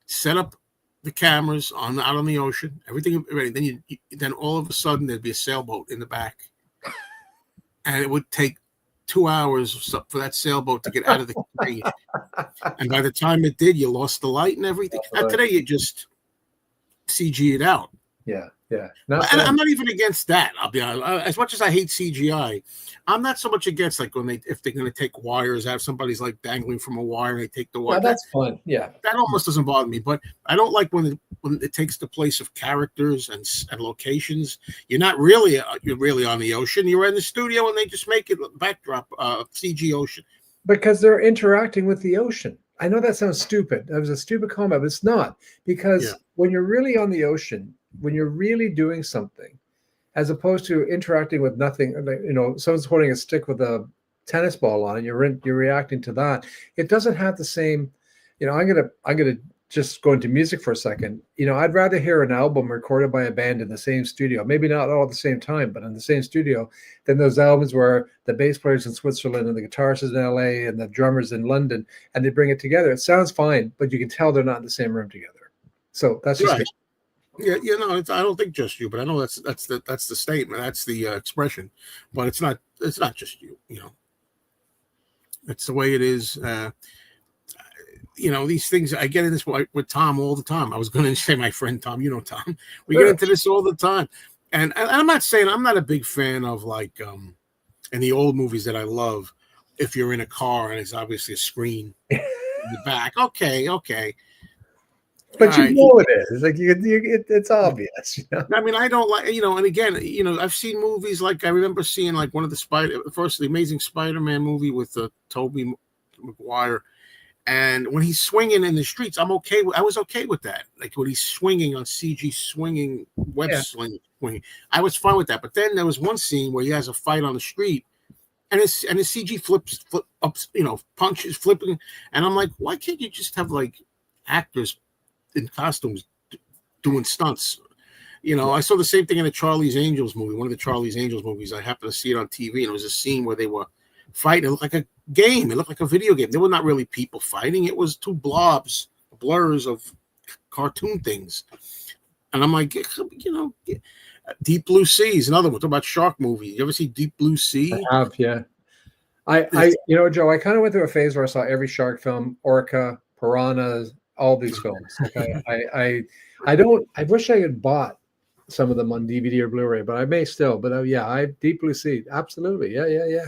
set up the cameras out on the ocean, everything ready. Then all of a sudden there'd be a sailboat in the back, and it would take 2 hours for that sailboat to get out of the cave. And by the time it did, you lost the light and everything. Now today you just CG it out. Yeah. And I'm not even against that. I'll be honest. As much as I hate CGI, I'm not so much against like if they're going to take wires, have somebody's like dangling from a wire and they take the wire. Yeah, that's fun. Yeah, that almost doesn't bother me. But I don't like when it takes the place of characters and locations. You're really on the ocean. You're in the studio and they just make it backdrop CG ocean because they're interacting with the ocean. I know that sounds stupid. That was a stupid comment, but it's not, because when you're really on the ocean, when you're really doing something, as opposed to interacting with nothing, someone's holding a stick with a tennis ball on it, you're reacting to that. It doesn't have the same, I'm gonna just go into music for a second. I'd rather hear an album recorded by a band in the same studio, maybe not all at the same time, but in the same studio, than those albums where the bass player's in Switzerland and the guitarist is in LA and the drummer's in London, and they bring it together. It sounds fine, but you can tell they're not in the same room together. So that's just right. Yeah, I don't think just you, but I know that's the statement, that's the expression, but it's not just you. It's the way it is. These things, I get in this with Tom all the time. I was going to say my friend Tom, Tom. We get into this all the time, and I'm not saying I'm not a big fan of like in the old movies that I love. If you're in a car and it's obviously a screen in the back, okay. But it is. It's like it's obvious. I mean, I don't like, and again, I've seen movies like I remember seeing like one of the Amazing Spider-Man movie with Tobey Maguire, and when he's swinging in the streets, I was okay with that. Like when he's swinging on CG, swinging swinging, I was fine with that. But then there was one scene where he has a fight on the street, and his CG flip up, punches, flipping, and I'm like, why can't you just have like actors in costumes doing stunts? I saw the same thing in a Charlie's Angels movie, one of the Charlie's Angels movies. I happened to see it on TV, and it was a scene where they were fighting. It looked like a game. It looked like a video game. They were not really people fighting. It was two blurs of cartoon things. And I'm like, Deep Blue Sea is another one. Talk about shark movie. You ever see Deep Blue Sea? I have, yeah. I Joe, I kind of went through a phase where I saw every shark film, Orca, Piranhas, all these films. Like I wish I had bought some of them on DVD or Blu-ray, but I may still. But I Deep Blue Sea, absolutely, yeah.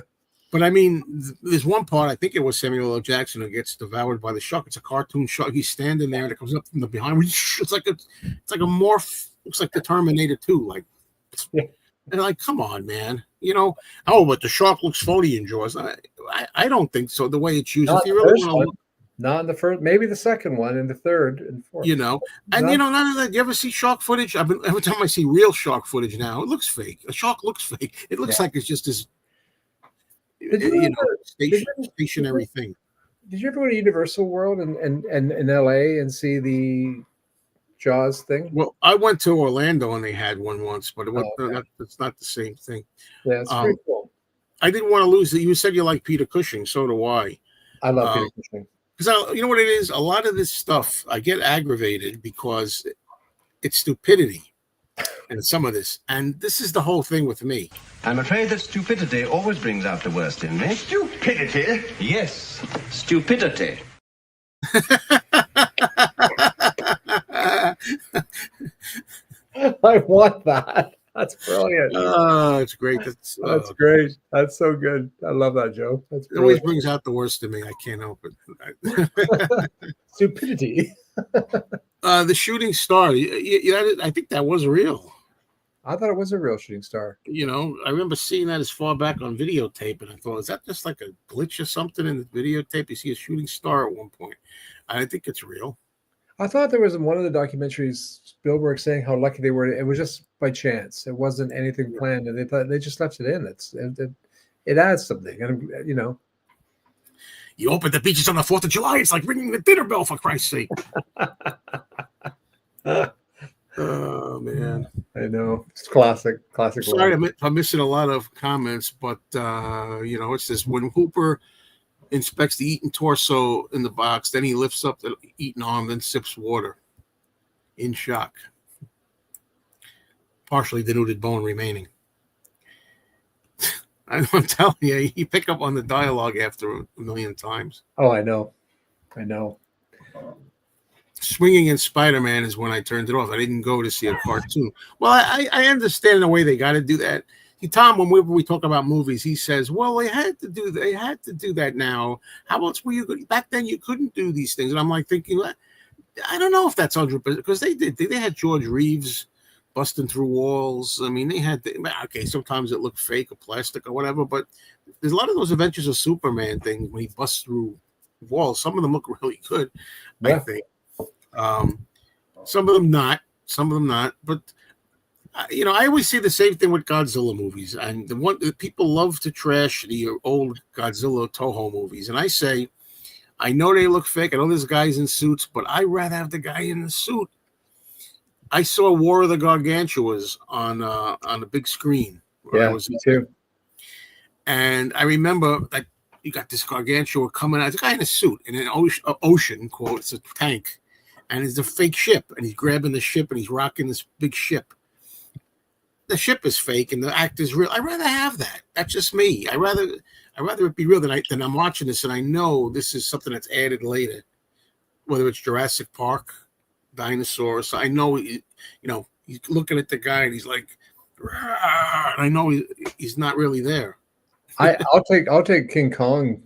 But I mean, there's one part, I think it was Samuel L. Jackson, who gets devoured by the shark. It's a cartoon shark. He's standing there and it comes up from the behind. It's like a morph. Looks like the Terminator 2. Like, and like, come on, man. But the shark looks phony in Jaws. I don't think so. The way it's used, if you really want to look. Not in the first, maybe the second one, and the third and fourth. None of that. You ever see shark footage? Every time I see real shark footage now, it looks fake. A shark looks fake. It looks like it's just this, stationary thing. Did you ever go to Universal World in LA and see Jaws thing? Well, I went to Orlando and they had one once, but Okay. it's not the same thing. Yeah, it's pretty cool. I didn't want to lose it. You said you like Peter Cushing, so do I. I love Peter Cushing. Because you know what it is? A lot of this stuff, I get aggravated because it's stupidity and some of this. And this is the whole thing with me. I'm afraid that stupidity always brings out the worst in me. Stupidity? Yes, stupidity. I want that. That's brilliant. Oh, it's great. That's great. That's so good. I love that joke. That's it always brings out the worst in me. I can't help it. Stupidity. The shooting star. I think that was real. I thought it was a real shooting star. You know, I remember seeing that as far back on videotape, and I thought, is that just like a glitch or something in the videotape? You see a shooting star at one point. I think it's real. I thought there was in one of the documentaries Spielberg saying how lucky they were. It was just by chance. It wasn't anything planned, and they just left it in. It adds something, and you know. You open the beaches on the 4th of July. It's like ringing the dinner bell, for Christ's sake. Oh man, I know, it's classic. Sorry, I'm missing a lot of comments, but you know, it says when Hooper inspects the eaten torso in the box, then he lifts up the eaten arm, then sips water in shock. Partially denuded bone remaining. I'm telling you, you pick up on the dialogue after a million times. Oh, I know. Swinging in Spider-Man is when I turned it off. I didn't go to see a cartoon. Well, I understand the way they got to do that. Tom, when we talk about movies, he says, "Well, they had to do that now. How else were you back then? You couldn't do these things." And I'm like thinking, I don't know if that's 100% because they did. They had George Reeves busting through walls. I mean, they had okay. Sometimes it looked fake or plastic or whatever, but there's a lot of those Adventures of Superman things when he busts through walls. Some of them look really good, yeah. I think. Some of them not, but you know, I always say the same thing with Godzilla movies, and the people love to trash the old Godzilla Toho movies, and I say, I know they look fake. I know there's guys in suits, but I'd rather have the guy in the suit. I saw War of the Gargantuas on the big screen. Yeah, me too. And I remember that you got this Gargantua coming out. It's a guy in a suit in an ocean, quote, it's a tank. And it's a fake ship, and he's grabbing the ship, and he's rocking this big ship. The ship is fake, and the act is real. I'd rather have that. That's just me. I'd rather it be real than I'm watching this, and I know this is something that's added later, whether it's Jurassic Park, dinosaurs. I know, you know, he's looking at the guy, and he's like, and I know he's not really there. I'll take King Kong,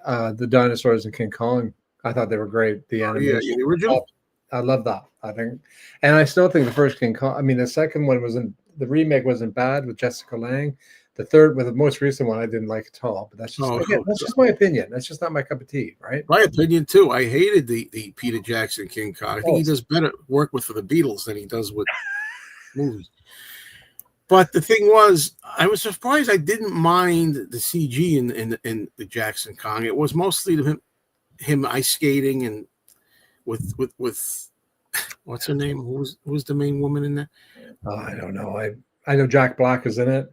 the dinosaurs in King Kong. I thought they were great. The animation, yeah, the original. I love that. I think, and I still think the first King Kong. I mean, the second one wasn't. The remake wasn't bad with Jessica Lange. The third, with the most recent one, I didn't like at all. But that's just that's just my opinion. That's just not my cup of tea, right? My opinion too. I hated the Peter Jackson King Kong. I think he does better work for the Beatles than he does with movies. But the thing was, I was surprised I didn't mind the CG in the Jackson Kong. It was mostly him ice skating and with what's her name? Who's the main woman in that? I don't know. I know Jack Black is in it.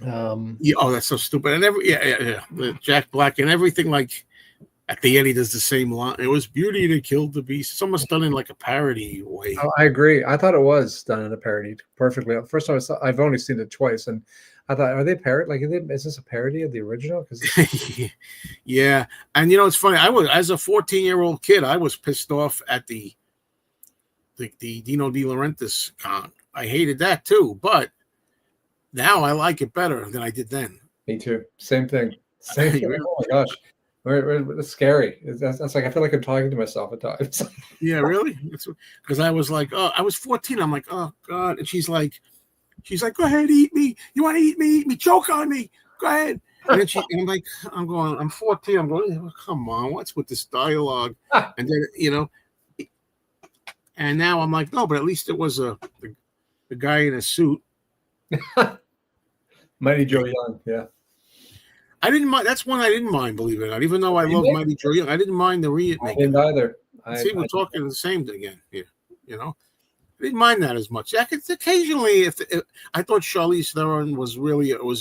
Yeah, oh, that's so stupid. And Jack Black and everything, like at the end he does the same line. It was Beauty that Killed the Beast. It's almost done in like a parody way. Oh, I agree. I thought it was done in a parody perfectly. First time I've only seen it twice, and I thought, are they parody? Like, is this a parody of the original? Yeah, and you know, it's funny. I was, as a 14-year-old kid, I was pissed off at the Dino De Laurentiis Kong. I hated that too, but now I like it better than I did then. Me too. Same thing. Same thing. Oh my gosh, it's scary. That's like I feel like I'm talking to myself at times. Yeah, really? Because I was like, oh, I was 14. I'm like, oh God, and she's like, go ahead, eat me. You want to eat me? Eat me. Choke on me. Go ahead. And then I'm 14. I'm going, oh, come on, what's with this dialogue? And then, you know, and now I'm like, no, but at least it was the guy in a suit. Mighty Joe Young, yeah. I didn't mind. That's one I didn't mind, believe it or not. Even though I love Mighty Joe Young, I didn't mind the remake. I didn't either. See, we're talking the same thing again here. You know, I didn't mind that as much. Occasionally, if I thought Charlize Theron was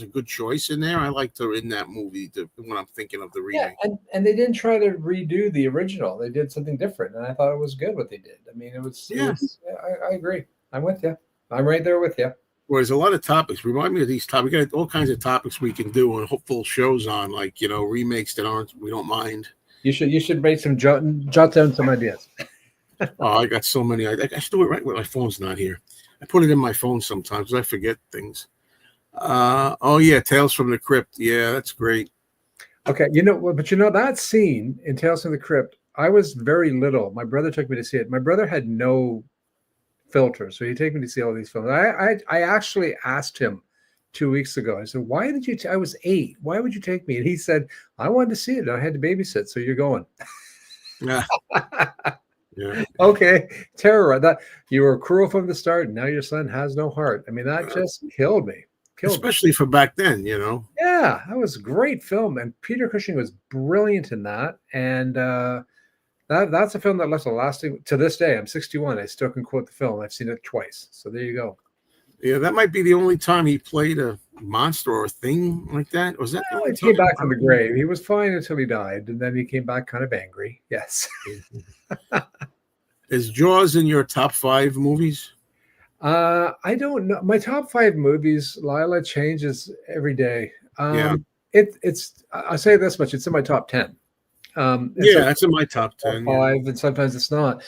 a good choice in there. I liked her in that movie. When I'm thinking of the remake, and they didn't try to redo the original. They did something different, and I thought it was good what they did. I mean, it was. I agree. I'm with you. I'm right there with you. Whereas a lot of topics remind me of these topics. We got all kinds of topics we can do and hopeful shows on, like remakes that we don't mind. You should write some jot down some ideas. Oh, I got so many. I should do it right when my phone's not here. I put it in my phone sometimes because I forget things. Oh yeah, Tales from the Crypt. Yeah, that's great. Okay, but that scene in Tales from the Crypt, I was very little. My brother took me to see it. My brother had no filter, so he'd take me to see all these films. I actually asked him 2 weeks ago. I said, "Why did you?" I was 8. Why would you take me? And he said, "I wanted to see it. I had to babysit, so you're going." Yeah. Yeah. Okay, terror. That you were cruel from the start, and now your son has no heart. I mean, that just killed me. Especially for back then, Yeah, that was a great film, and Peter Cushing was brilliant in that. And that's a film that left a lasting. To this day, I'm 61. I still can quote the film. I've seen it twice. So there you go. Yeah, that might be the only time he played a monster or a thing like that. Was that the only He time? came back from the grave. He was fine until he died, and then he came back kind of angry. Yes. Is Jaws in your top 5 movies? I don't know. My top 5 movies, Lila, changes every day. It's. I'll say this much: it's in my top 10. It's in my top 10. 5, and sometimes it's not.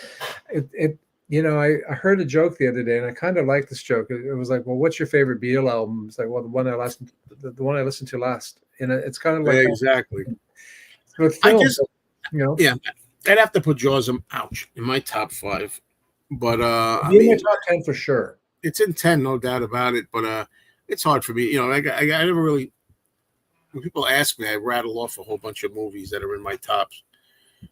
I heard a joke the other day, and I kind of liked this joke. It was like, "Well, what's your favorite Beatle album?" It's like, "Well, the one I listened to last." And it's kind of like exactly. With film, I'd have to put Jaws in my top 5, but in my top 10 for sure. It's in 10, no doubt about it. But it's hard for me. I never really. When people ask me, I rattle off a whole bunch of movies that are in my tops,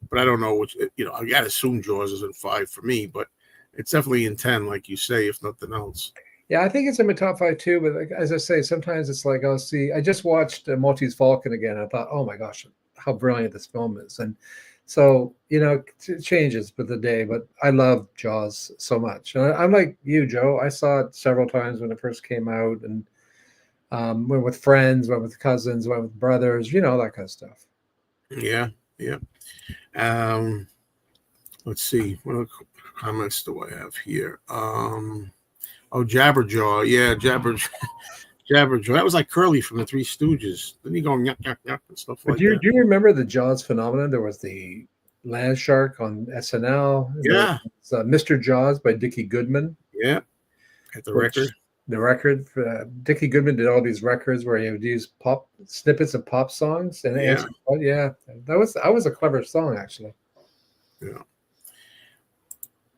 but I don't know which. I gotta assume Jaws is in 5 for me, but it's definitely in 10, like you say, if nothing else. Yeah, I think it's in my top 5 too. But as I say, sometimes it's like I'll see. I just watched Maltese Falcon again. I thought, oh my gosh, how brilliant this film is, and so it changes with the day. But I love Jaws so much. And I'm like you, Joe. I saw it several times when it first came out, and went with friends, went with cousins, went with brothers, that kind of stuff. Yeah. Let's see. What other comments do I have here? Jabberjaw. Yeah, Jabberjaw. That was like Curly from the Three Stooges. Didn't he go yuck, yuck, yuck and stuff like that? Do you remember the Jaws phenomenon? There was the Land Shark on SNL. Yeah. Mr. Jaws by Dickie Goodman. Yeah. At the record. The record. Dickie Goodman did all these records where he would use pop snippets of pop songs. And that was a clever song, actually. Yeah.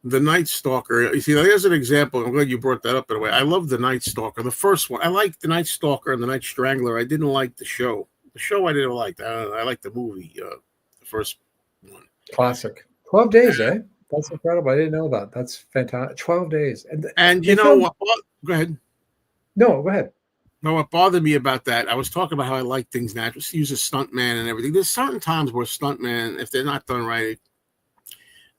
The Night Stalker. You see, there's an example. I'm glad you brought that up in a way. I love The Night Stalker. The first one. I liked The Night Stalker and The Night Strangler. I didn't like the show. The show I didn't like. I liked the movie, the first one. Classic. 12 days, eh? That's incredible. I didn't know that. That's fantastic. 12 days. And you know what? Go ahead. No, go ahead. No, what bothered me about that, I was talking about how I like things natural. Use a stuntman and everything. There's certain times where stuntman, if they're not done right,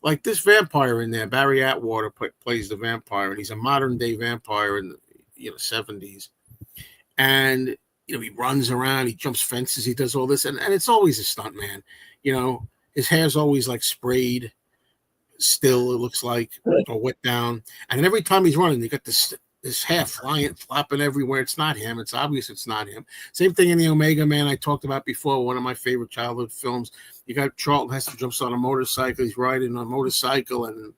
like this vampire in there, Barry Atwater plays the vampire, and he's a modern day vampire in the 70s. And he runs around, he jumps fences, he does all this, and it's always a stuntman. His hair's always like sprayed still, it looks like, or wet down. And every time he's running, they got this hair flopping everywhere. It's not him. It's obvious it's not him. Same thing in the Omega Man I talked about before, one of my favorite childhood films. You got Charlton Heston jumps on a motorcycle. He's riding on a motorcycle, and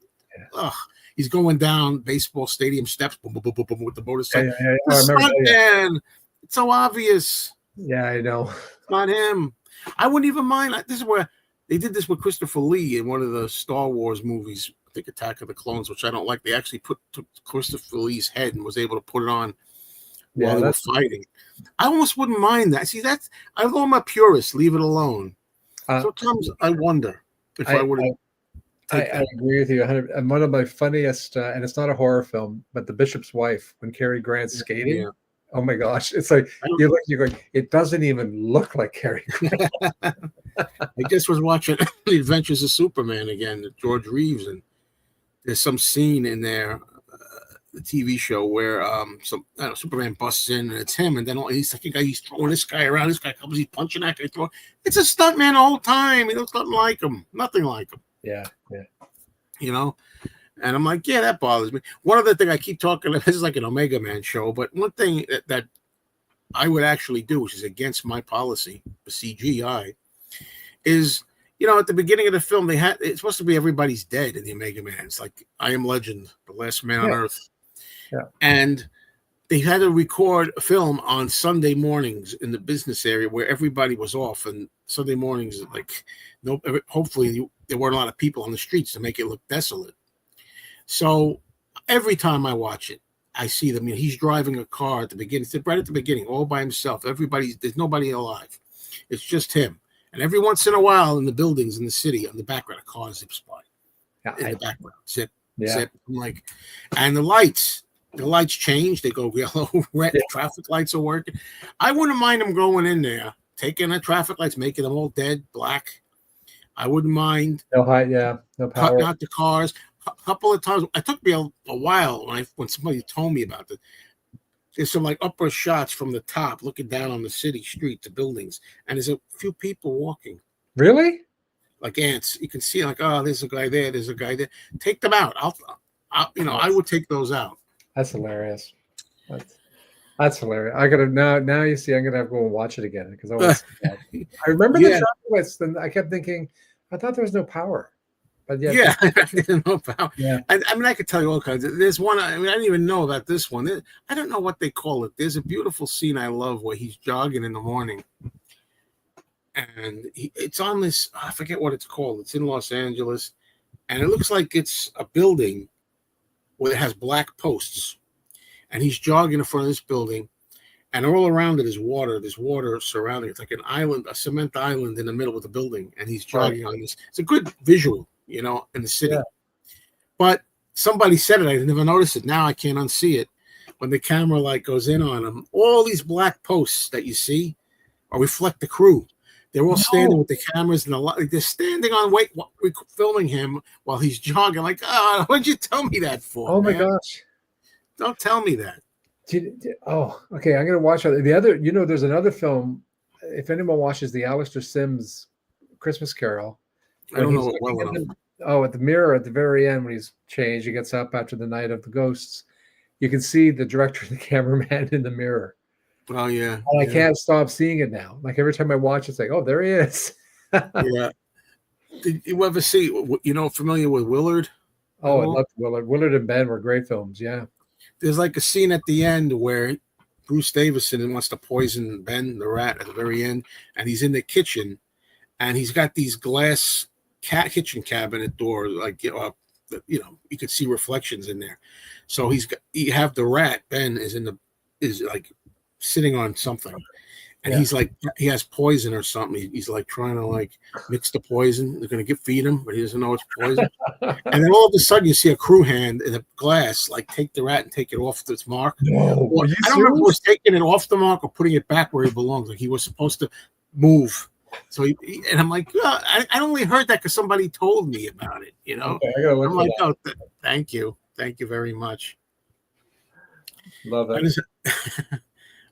he's going down baseball stadium steps, boom, boom, boom, boom, boom, with the motorcycle. It's so obvious. Yeah, I know. It's not him. I wouldn't even mind. This is where they did this with Christopher Lee in one of the Star Wars movies. I think Attack of the Clones, which I don't like. They actually took Christopher Lee's head and was able to put it on while they were fighting. I almost wouldn't mind that. See, although I'm a purist, leave it alone. Sometimes I wonder if I would. I agree with you 100. And one of my funniest, and it's not a horror film, but The Bishop's Wife, when Cary Grant's skating. Yeah. Oh my gosh! It's like you're going. It doesn't even look like Cary Grant. I just was watching The Adventures of Superman again, George Reeves, and there's some scene in there, the TV show where some I don't know, Superman busts in and it's him, and then he's like, he's throwing this guy around. This guy comes, he's punching that guy. It's a stuntman the whole time. He looks nothing like him. Nothing like him. Yeah. You know. And I'm like, yeah, that bothers me. One other thing I keep talking about, this is like an Omega Man show, but one thing that I would actually do, which is against my policy, the CGI, is, at the beginning of the film, it's supposed to be everybody's dead in the Omega Man. It's like I Am Legend, the last man on Earth. Yeah. And they had to record a film on Sunday mornings in the business area where everybody was off, and Sunday mornings, like, hopefully there weren't a lot of people on the streets to make it look desolate. So every time I watch it, I see them. He's driving a car at the beginning, right at the beginning, all by himself. There's nobody alive. It's just him. And every once in a while, in the buildings in the city, on the background, a car zips by. In the background, zip. I'm like, and the lights change. They go yellow, red. Yeah. Traffic lights are working. I wouldn't mind them going in there, taking the traffic lights, making them all dead black. I wouldn't mind. No height, no power. Cutting out the cars. A couple of times, it took me a while when somebody told me about it. There's some like upper shots from the top looking down on the city street, the buildings, and there's a few people walking. Really? Like ants. You can see like, oh, there's a guy there, there's a guy there. Take them out. I would take those out. That's hilarious. That's hilarious. I gotta now you see I'm gonna have to go and watch it again because I remember the traffic lights, then I kept thinking, I thought there was no power. But yeah, no power. Yeah. I mean, I could tell you all kinds. There's one. I didn't even know about this one. I don't know what they call it. There's a beautiful scene I love where he's jogging in the morning, and it's on this. I forget what it's called. It's in Los Angeles, and it looks like it's a building where it has black posts, and he's jogging in front of this building, and all around it is water. There's water surrounding it. It's like an island, a cement island in the middle of the building, and he's jogging on this. It's a good visual. In the city. Yeah. But somebody said it. I never noticed it. Now I can't unsee it. When the camera light goes in on them, all these black posts that you see reflect the crew. They're all standing with the cameras and they're standing on filming him while he's jogging. Like, what'd you tell me that for? Oh my gosh! Don't tell me that. Okay. I'm gonna watch the other. There's another film. If anyone watches the Alistair Sims Christmas Carol. I don't know it well enough. At the mirror at the very end when he's changed, he gets up after the night of the ghosts. You can see the director and the cameraman in the mirror. Oh yeah. And I can't stop seeing it now. Like every time I watch, it's like, oh, there he is. Yeah. Did you ever see? Familiar with Willard? Oh, I love Willard. Willard and Ben were great films. Yeah. There's like a scene at the end where Bruce Davison wants to poison Ben the rat at the very end, and he's in the kitchen, and he's got these glass kitchen cabinet doors, like you could see reflections in there. So you have the rat. Ben is like sitting on something, and he's like he has poison or something. He's like trying to like mix the poison. They're gonna feed him, but he doesn't know it's poison. And then all of a sudden, you see a crew hand in a glass like take the rat and take it off its mark. No, I don't remember if he was taking it off the mark or putting it back where it belongs. Like he was supposed to move. So and I'm like, I only heard that because somebody told me about it. Okay, I gotta look I'm like, thank you very much. Love that.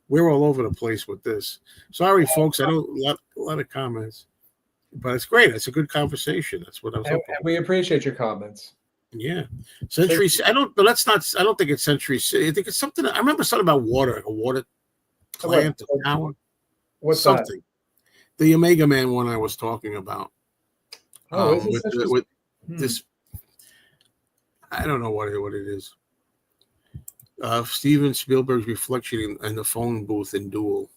We're all over the place with this. Sorry, folks. I don't a lot of comments, but it's great. It's a good conversation. That's what I was hoping. We appreciate your comments. Yeah, Century. I don't think it's Century City. I think it's something. I remember something about water, a water plant, a tower. What's something? That? The Omega Man one I was talking about. With this, I don't know what it is. Steven Spielberg's reflection in the phone booth in Duel.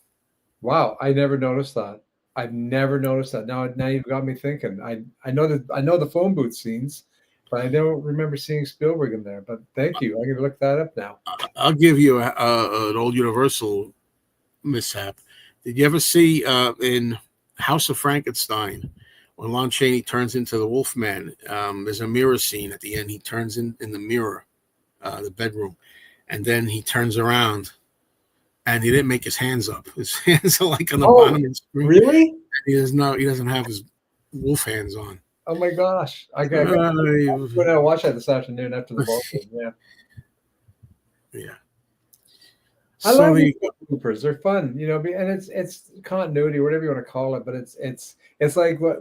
Wow, I never noticed that. I've never noticed that. Now you've got me thinking. I know the phone booth scenes, but I don't remember seeing Spielberg in there. But thank you. I'm gonna look that up now. I'll give you an old Universal mishap. Did you ever see in House of Frankenstein when Lon Chaney turns into the Wolfman? There's a mirror scene at the end. He turns in the mirror, the bedroom, and then he turns around, and he didn't make his hands up. His hands are like on the bottom of the screen. Really? He doesn't have his wolf hands on. Oh my gosh! I'm Uh, going to watch that this afternoon after the ball game. Yeah, yeah. I So like the these bloopers. They're fun, and it's continuity, whatever you want to call it. But it's like what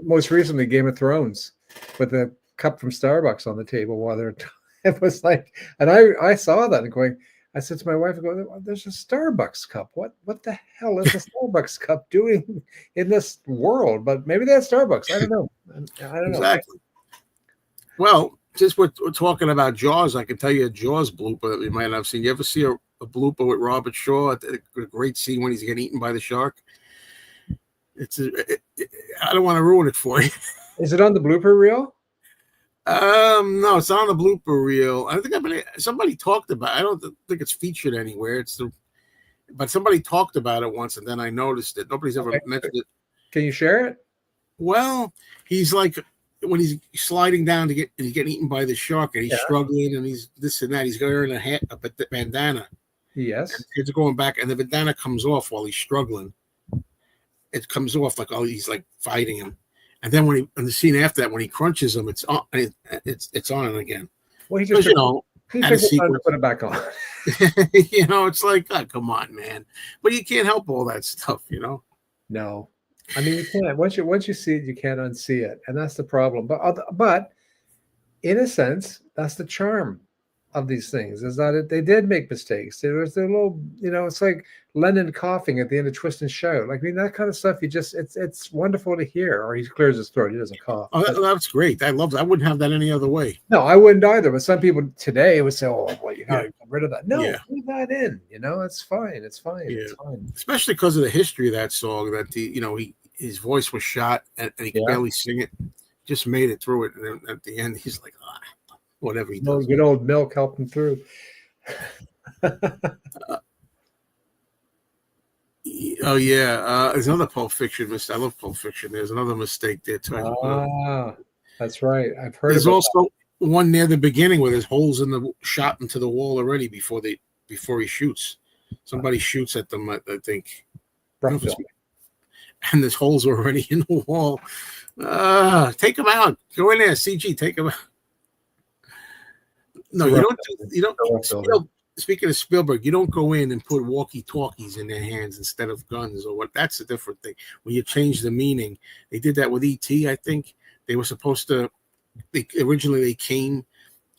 most recently Game of Thrones with the cup from Starbucks on the table while they're. It was like, and I saw that and going. I said to my wife, I go, there's a Starbucks cup. What the hell is a Starbucks cup doing in this world? But maybe that's Starbucks. I don't know. I don't know. exactly. Well, since we're talking about Jaws, I can tell you a Jaws blooper that we might not have seen. You ever see a blooper with Robert Shaw? A great scene when he's getting eaten by the shark. I don't want to ruin it for you. Is it on the blooper reel? No, it's not on the blooper reel. I think somebody talked about it. I don't think it's featured anywhere. But somebody talked about it once, and then I noticed it. Nobody's ever mentioned it. Can you share it? Well, he's like when he's sliding down and he's getting eaten by the shark, and he's struggling, and he's this and that. He's wearing a bandana. Yes. He's going back, and the bandana comes off while he's struggling. It comes off like he's like fighting him. And then in the scene after that, when he crunches him, it's on. It's on again. Well, he just he took time to put it back on. It's like, oh, come on, man. But you can't help all that stuff, No, I mean you can't. Once you see it, you can't unsee it, and that's the problem. But in a sense, that's the charm of these things. Is that they did make mistakes. There was a little, it's like Lennon coughing at the end of Twist and Shout. Like, I mean, that kind of stuff. It's wonderful to hear. Or he clears his throat. He doesn't cough. Oh, that's great. I love that. I wouldn't have that any other way. No, I wouldn't either. But some people today would say, "Oh, well, you got to get rid of that." No, leave that in. It's fine. It's fine. Yeah. It's fine. Especially because of the history of that song. That his voice was shot and he could barely sing it. Just made it through it, and then at the end, he's like, whatever he does. Good old milk helped him through. Oh yeah, there's another Pulp Fiction. I love Pulp Fiction. There's another mistake there too. That's right. I've heard. There's also one near the beginning where there's holes in the shot into the wall already before he shoots. Somebody shoots at them. I think. And there's holes already in the wall. Take them out. Go in there, CG. Take them out. No, you don't. Speaking of Spielberg, you don't go in and put walkie-talkies in their hands instead of guns or what. That's a different thing. When you change the meaning, they did that with E.T. I think they were supposed to. Originally they came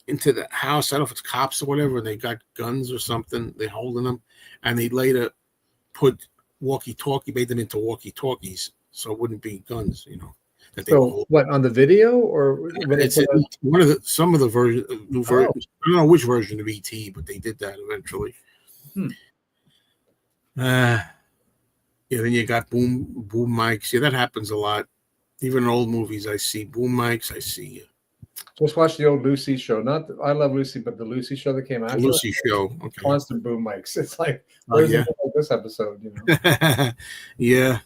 into the house. I don't know if it's cops or whatever. And they got guns or something. They're holding them, and they later put made them into walkie-talkies, so it wouldn't be guns. So what, on the video or it's some of the version, new versions. I don't know which version of ET, but they did that eventually. Then you got boom mics. Yeah, that happens a lot. Even in old movies, I see boom mics. I see. Just watch the old Lucy show. Not I Love Lucy, but the Lucy show that came after. Lucy show. Okay. Constant boom mics. It's like, where's this episode? Yeah.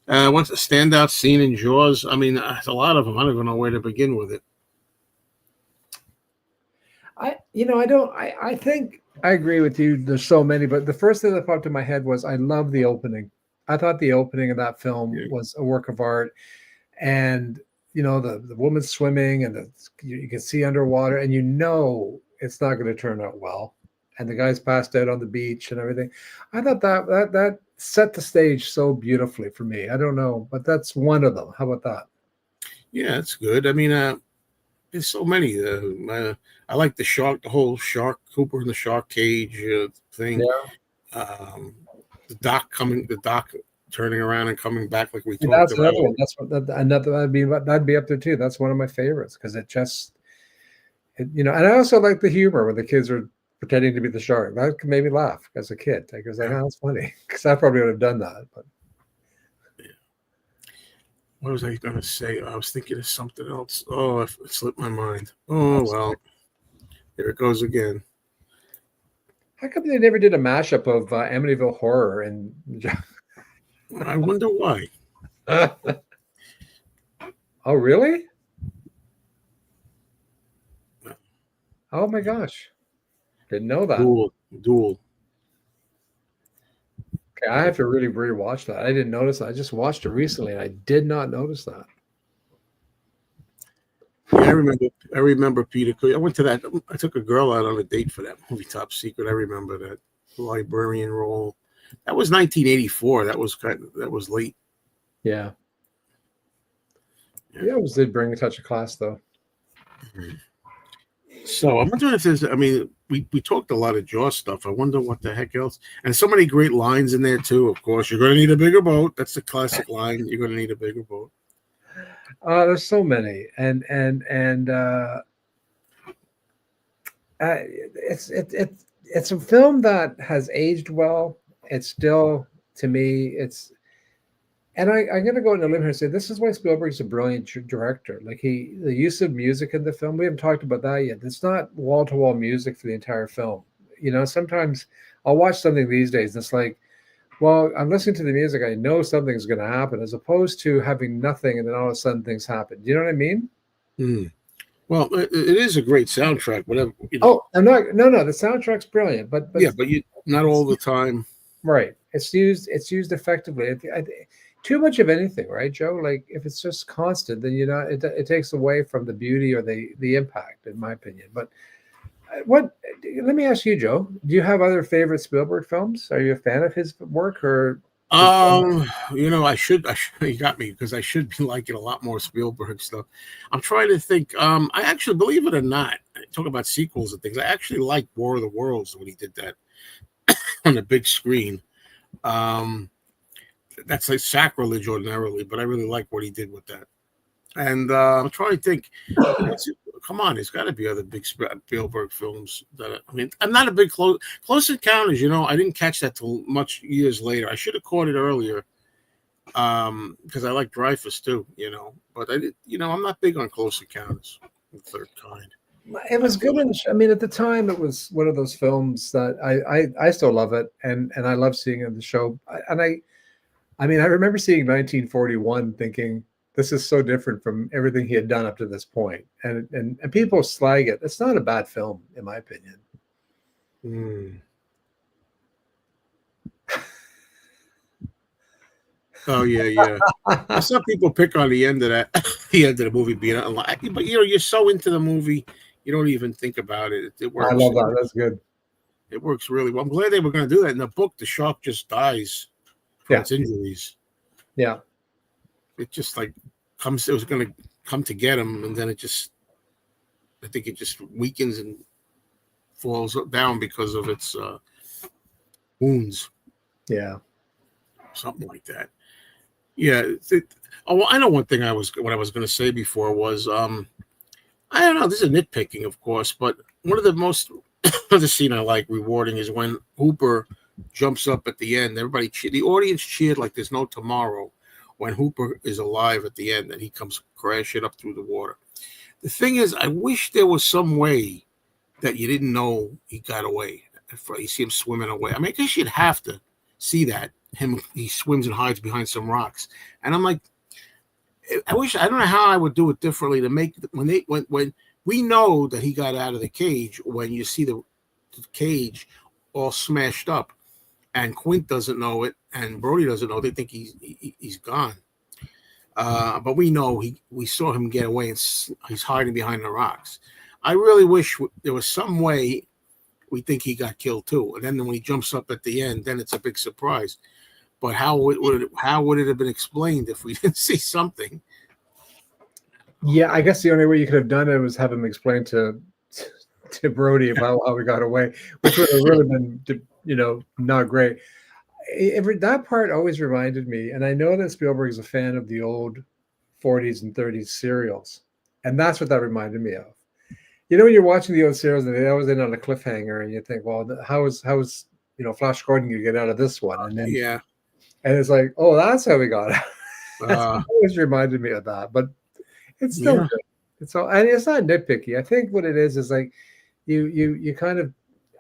What's a standout scene in Jaws? I mean, there's a lot of them. I don't even know where to begin with it. I think I agree with you. There's so many, but the first thing that popped in my head was I love the opening. I thought the opening of that film was a work of art, and the woman swimming and you can see underwater, and it's not going to turn out well, and the guy's passed out on the beach and everything. I thought that set the stage so beautifully for me. I don't know, but that's one of them. How about that? Yeah, that's good. I mean, there's so many. I like the whole shark, Cooper in the shark cage thing. Yeah. The doc turning around and coming back like we talked that's about. Another one. That's that'd be up there too. That's one of my favorites because and I also like the humor when the kids are pretending to be the shark. That could make me laugh as a kid. I was like, oh, that's funny. Because I probably would have done that. But what was I going to say? I was thinking of something else. Oh, it slipped my mind. Oh, well. There it goes again. How come they never did a mashup of Amityville Horror and I wonder why. Oh, really? Oh my gosh. Didn't know that. Duel. Okay, I have to really rewatch that. I didn't notice that. I just watched it recently and I did not notice that. Yeah, I remember Peter Cushing. I went to that. I took a girl out on a date for that movie, Top Secret. I remember that librarian role. That was 1984. That was late. Yeah. Yeah. He always did bring a touch of class, though. So I'm wondering if there's. I mean, we talked a lot of Jaws stuff. I wonder what the heck else. And so many great lines in there too. Of course, you're going to need a bigger boat. That's the classic line. You're going to need a bigger boat. There's so many, and it's a film that has aged well. It's still, to me, and I'm going to go on a limb here and say this is why Spielberg's a brilliant director. Like the use of music in the film, we haven't talked about that yet. It's not wall to wall music for the entire film. You know, sometimes I'll watch something these days and it's like, well, I'm listening to the music. I know something's going to happen, as opposed to having nothing and then all of a sudden things happen. Do you know what I mean? Mm. Well, it is a great soundtrack. Whatever. Oh, I'm not. No. The soundtrack's brilliant, but yeah, but not all the time. Right. It's used effectively. Too much of anything, right, Joe? Like if it's just constant, then it takes away from the beauty or the impact, in my opinion. But let me ask you, Joe, do you have other favorite Spielberg films? Are you a fan of his work, or I should you got me, because I should be liking a lot more Spielberg stuff. I'm trying to think. I actually, believe it or not, talk about sequels and things, I actually like War of the Worlds when he did that on the big screen. That's like sacrilege ordinarily, but I really like what he did with that. And I'm trying to think. Come on, there's got to be other big Spielberg films that I'm not a big Close Encounters. I didn't catch that till much years later. I should have caught it earlier, because I like Dreyfuss too. But I did. I'm not big on Close Encounters, the Third Kind. It was good. At the time, it was one of those films that I still love it, and I love seeing it in the show. I remember seeing 1941, thinking, this is so different from everything he had done up to this point. And people slag it. It's not a bad film, in my opinion. Oh, yeah. Some people pick on the end of the movie being unlikely, but you're so into the movie, you don't even think about it. It works. I love that. That's good. It works really well. I'm glad they were going to do that. In the book, the shark just dies from its injuries. Yeah. It just it was going to come to get him, and then I think it just weakens and falls down because of its wounds. Yeah. Something like that. Yeah. I know one thing what I was going to say before was, I don't know, this is nitpicking, of course, but one of the most, the scene I like rewarding is when Hooper jumps up at the end. Everybody, the audience cheered like there's no tomorrow when Hooper is alive at the end and he comes crashing up through the water. The thing is, I wish there was some way that you didn't know he got away. You see him swimming away. I guess you'd have to see that. He swims and hides behind some rocks. And I'm like, I don't know how I would do it differently to make, when we know that he got out of the cage, when you see the cage all smashed up, and Quint doesn't know it, and Brody doesn't know. They think he's gone. But we know we saw him get away, and he's hiding behind the rocks. I really wish there was some way we think he got killed too. And then when he jumps up at the end, then it's a big surprise. But how would it have been explained if we didn't see something? Yeah, I guess the only way you could have done it was have him explain to Brody about how we got away, which would have really been, not great. That part always reminded me, and I know that Spielberg is a fan of the old 40s and 30s serials, and that's what that reminded me of. When you're watching the old serials and they always end on a cliffhanger, and you think, well, how is Flash Gordon going to get out of this one? And then and it's like, oh, that's how we got out. That's always reminded me of that, but it's still good. It's not nitpicky. I think what it is like you kind of.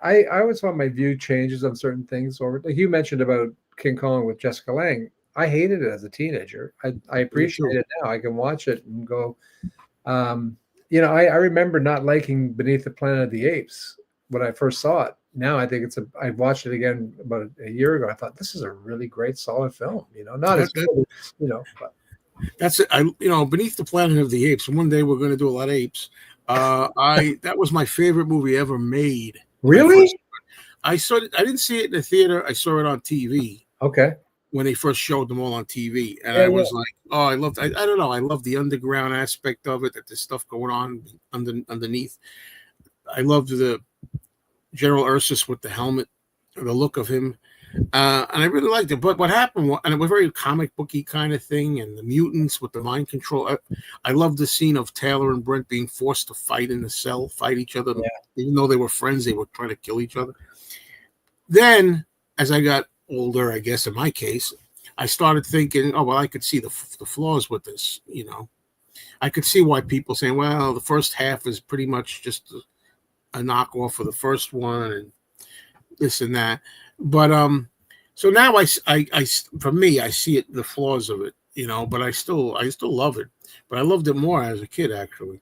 I always find my view changes on certain things. Or like you mentioned about King Kong with Jessica Lange. I hated it as a teenager. I appreciate it now. I can watch it and go. I remember not liking Beneath the Planet of the Apes when I first saw it. Now I think I watched it again about a year ago. I thought this is a really great, solid film. Not as good, but. That's it. Beneath the Planet of the Apes. One day we're going to do a lot of apes. That was my favorite movie ever made. Really? I saw it. I didn't see it in the theater. I saw it on TV. Okay. When they first showed them all on TV, and Yeah, I was like, oh, I loved. I don't know. I love the underground aspect of it. That there's stuff going on underneath. I loved the General Ursus with the helmet, the look of him. And I really liked it. But what happened, and it was very comic booky kind of thing, and the mutants with the mind control. I loved the scene of Taylor and Brent being forced to fight in the cell, fight each other. Yeah. Even though they were friends, they were trying to kill each other. Then, as I got older, I guess in my case, I started thinking, oh, well, I could see the flaws with this. I could see why people saying, well, the first half is pretty much just a knockoff of the first one and this and that. But so now I for me, I see it, the flaws of it, but I still love it. But I loved it more as a kid, actually.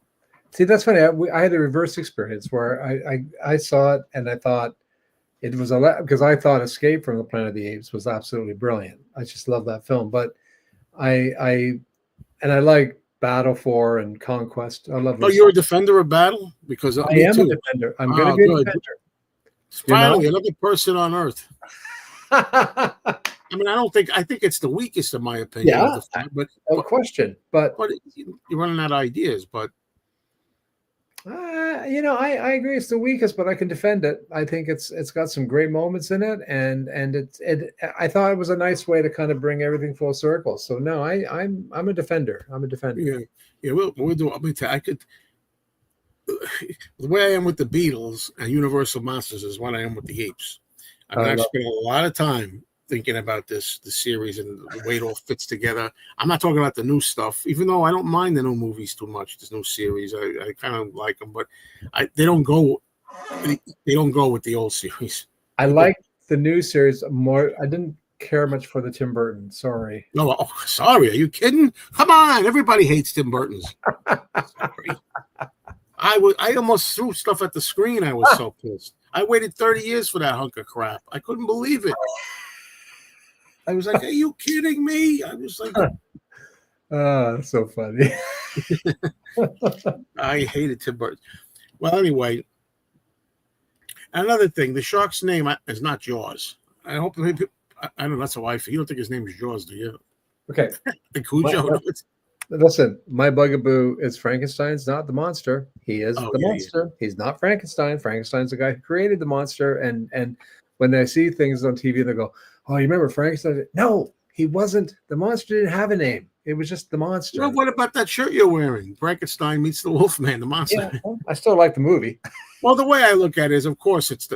See, that's funny. I had a reverse experience where I saw it and I thought it was because I thought Escape from the Planet of the Apes was absolutely brilliant. I just love that film. But I like Battle for and Conquest. I love. Oh, you're a defender of Battle? Because I am a defender. I'm going to be a defender. Finally, another person on Earth. I mean, I think it's the weakest in my opinion. Yeah, no question. But you're running out of ideas. But I agree it's the weakest, but I can defend it. I think it's got some great moments in it, and I thought it was a nice way to kind of bring everything full circle. So no, I'm a defender. I'm a defender. Yeah. We'll do. I could. The way I am with the Beatles and Universal Monsters is what I am with the apes. I mean, I've spent a lot of time thinking about the series and the way it all fits together. I'm not talking about the new stuff, even though I don't mind the new movies too much. This new series, I kind of like them, but they don't go with the old series. I like the new series more. I didn't care much for the Tim Burton. Sorry. No, sorry. Are you kidding? Come on, everybody hates Tim Burton's. Sorry. I almost threw stuff at the screen. I was so pissed. I waited 30 years for that hunk of crap. I couldn't believe it. I was like, are you kidding me? I was like, that's so funny. I hated Tim Burton. Well, anyway, another thing, the shark's name is not Jaws. I hope maybe, I don't know, that's how I feel. You don't think his name is Jaws, do you? Okay. Like Cujo? Listen, my bugaboo is Frankenstein's not the monster. He is the monster. Yeah. He's not Frankenstein. Frankenstein's the guy who created the monster. And when I see things on TV, they go, oh, you remember Frankenstein? No, he wasn't. The monster didn't have a name. It was just the monster. Well, what about that shirt you're wearing? Frankenstein meets the Wolfman, the monster. Yeah, well, I still like the movie. Well, the way I look at it is, of course, it's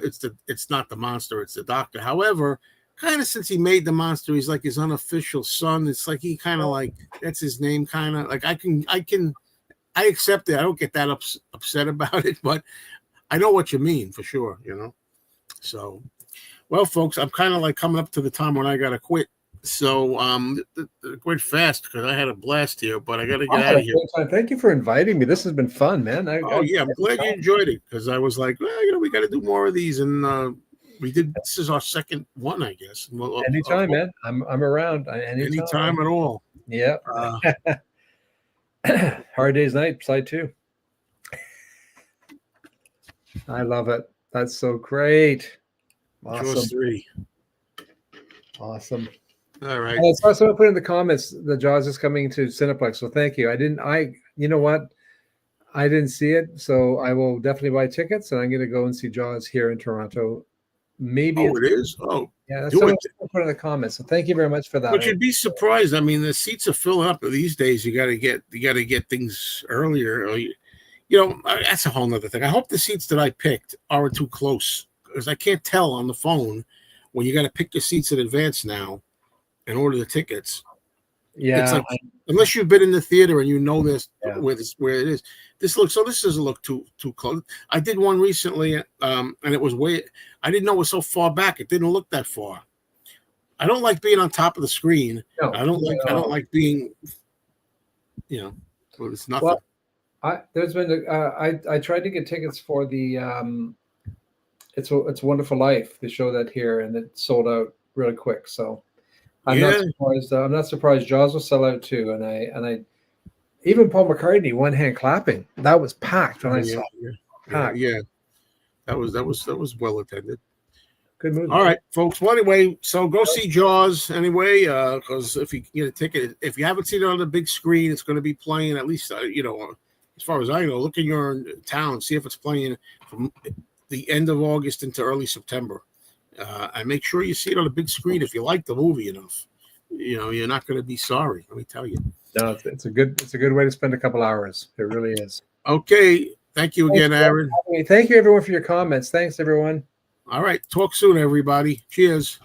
not the monster, it's the doctor. However, kind of since he made the monster, he's like his unofficial son. It's like he kind of like that's his name, kind of like I accept it. I don't get that upset about it, but I know what you mean for sure. So, well, folks, I'm kind of like coming up to the time when I gotta quit. So, quite fast because I had a blast here, but I gotta get out of here. Thank you for inviting me. This has been fun, man. I'm glad you enjoyed it because I was like, well, we got to do more of these and. We did. This is our second one, I guess. Anytime, man. I'm around. Anytime at all. Yeah. Hard Day's Night, side 2. I love it. That's so great. Awesome. Jaws 3. Awesome. All right. I saw someone put in the comments the Jaws is coming to Cineplex. So thank you. You know what? I didn't see it, so I will definitely buy tickets, and I'm going to go and see Jaws here in Toronto. Maybe it is. Oh, yeah. That's what I put in the comments. So thank you very much for that. But you'd be surprised. I mean, the seats are filling up these days. You got to get things earlier. That's a whole nother thing. I hope the seats that I picked aren't too close because I can't tell on the phone when you got to pick your seats in advance now and order the tickets. Yeah. It's like, unless you've been in the theater and you know this where it is. This doesn't look too close. I did one recently, and it was I didn't know it was so far back. It didn't look that far. I don't like being on top of the screen. No, I don't like being, it's nothing. Well, I tried to get tickets for the It's a Wonderful Life. They show that here, and it sold out really quick. So I'm not surprised. I'm not surprised. Jaws will sell out too, and I even Paul McCartney one hand clapping. That was packed when I saw. Yeah. That was well attended. Good movie. All right, folks. Well, anyway, so go see Jaws anyway, because if you get a ticket, if you haven't seen it on the big screen, it's going to be playing at least, as far as I know, look in your town, see if it's playing from the end of August into early September, and make sure you see it on the big screen if you like the movie enough. You're not going to be sorry. Let me tell you. No, it's a good way to spend a couple hours. It really is. Okay. Thank you again, Aaron. Thank you, everyone, for your comments. Thanks, everyone. All right. Talk soon, everybody. Cheers.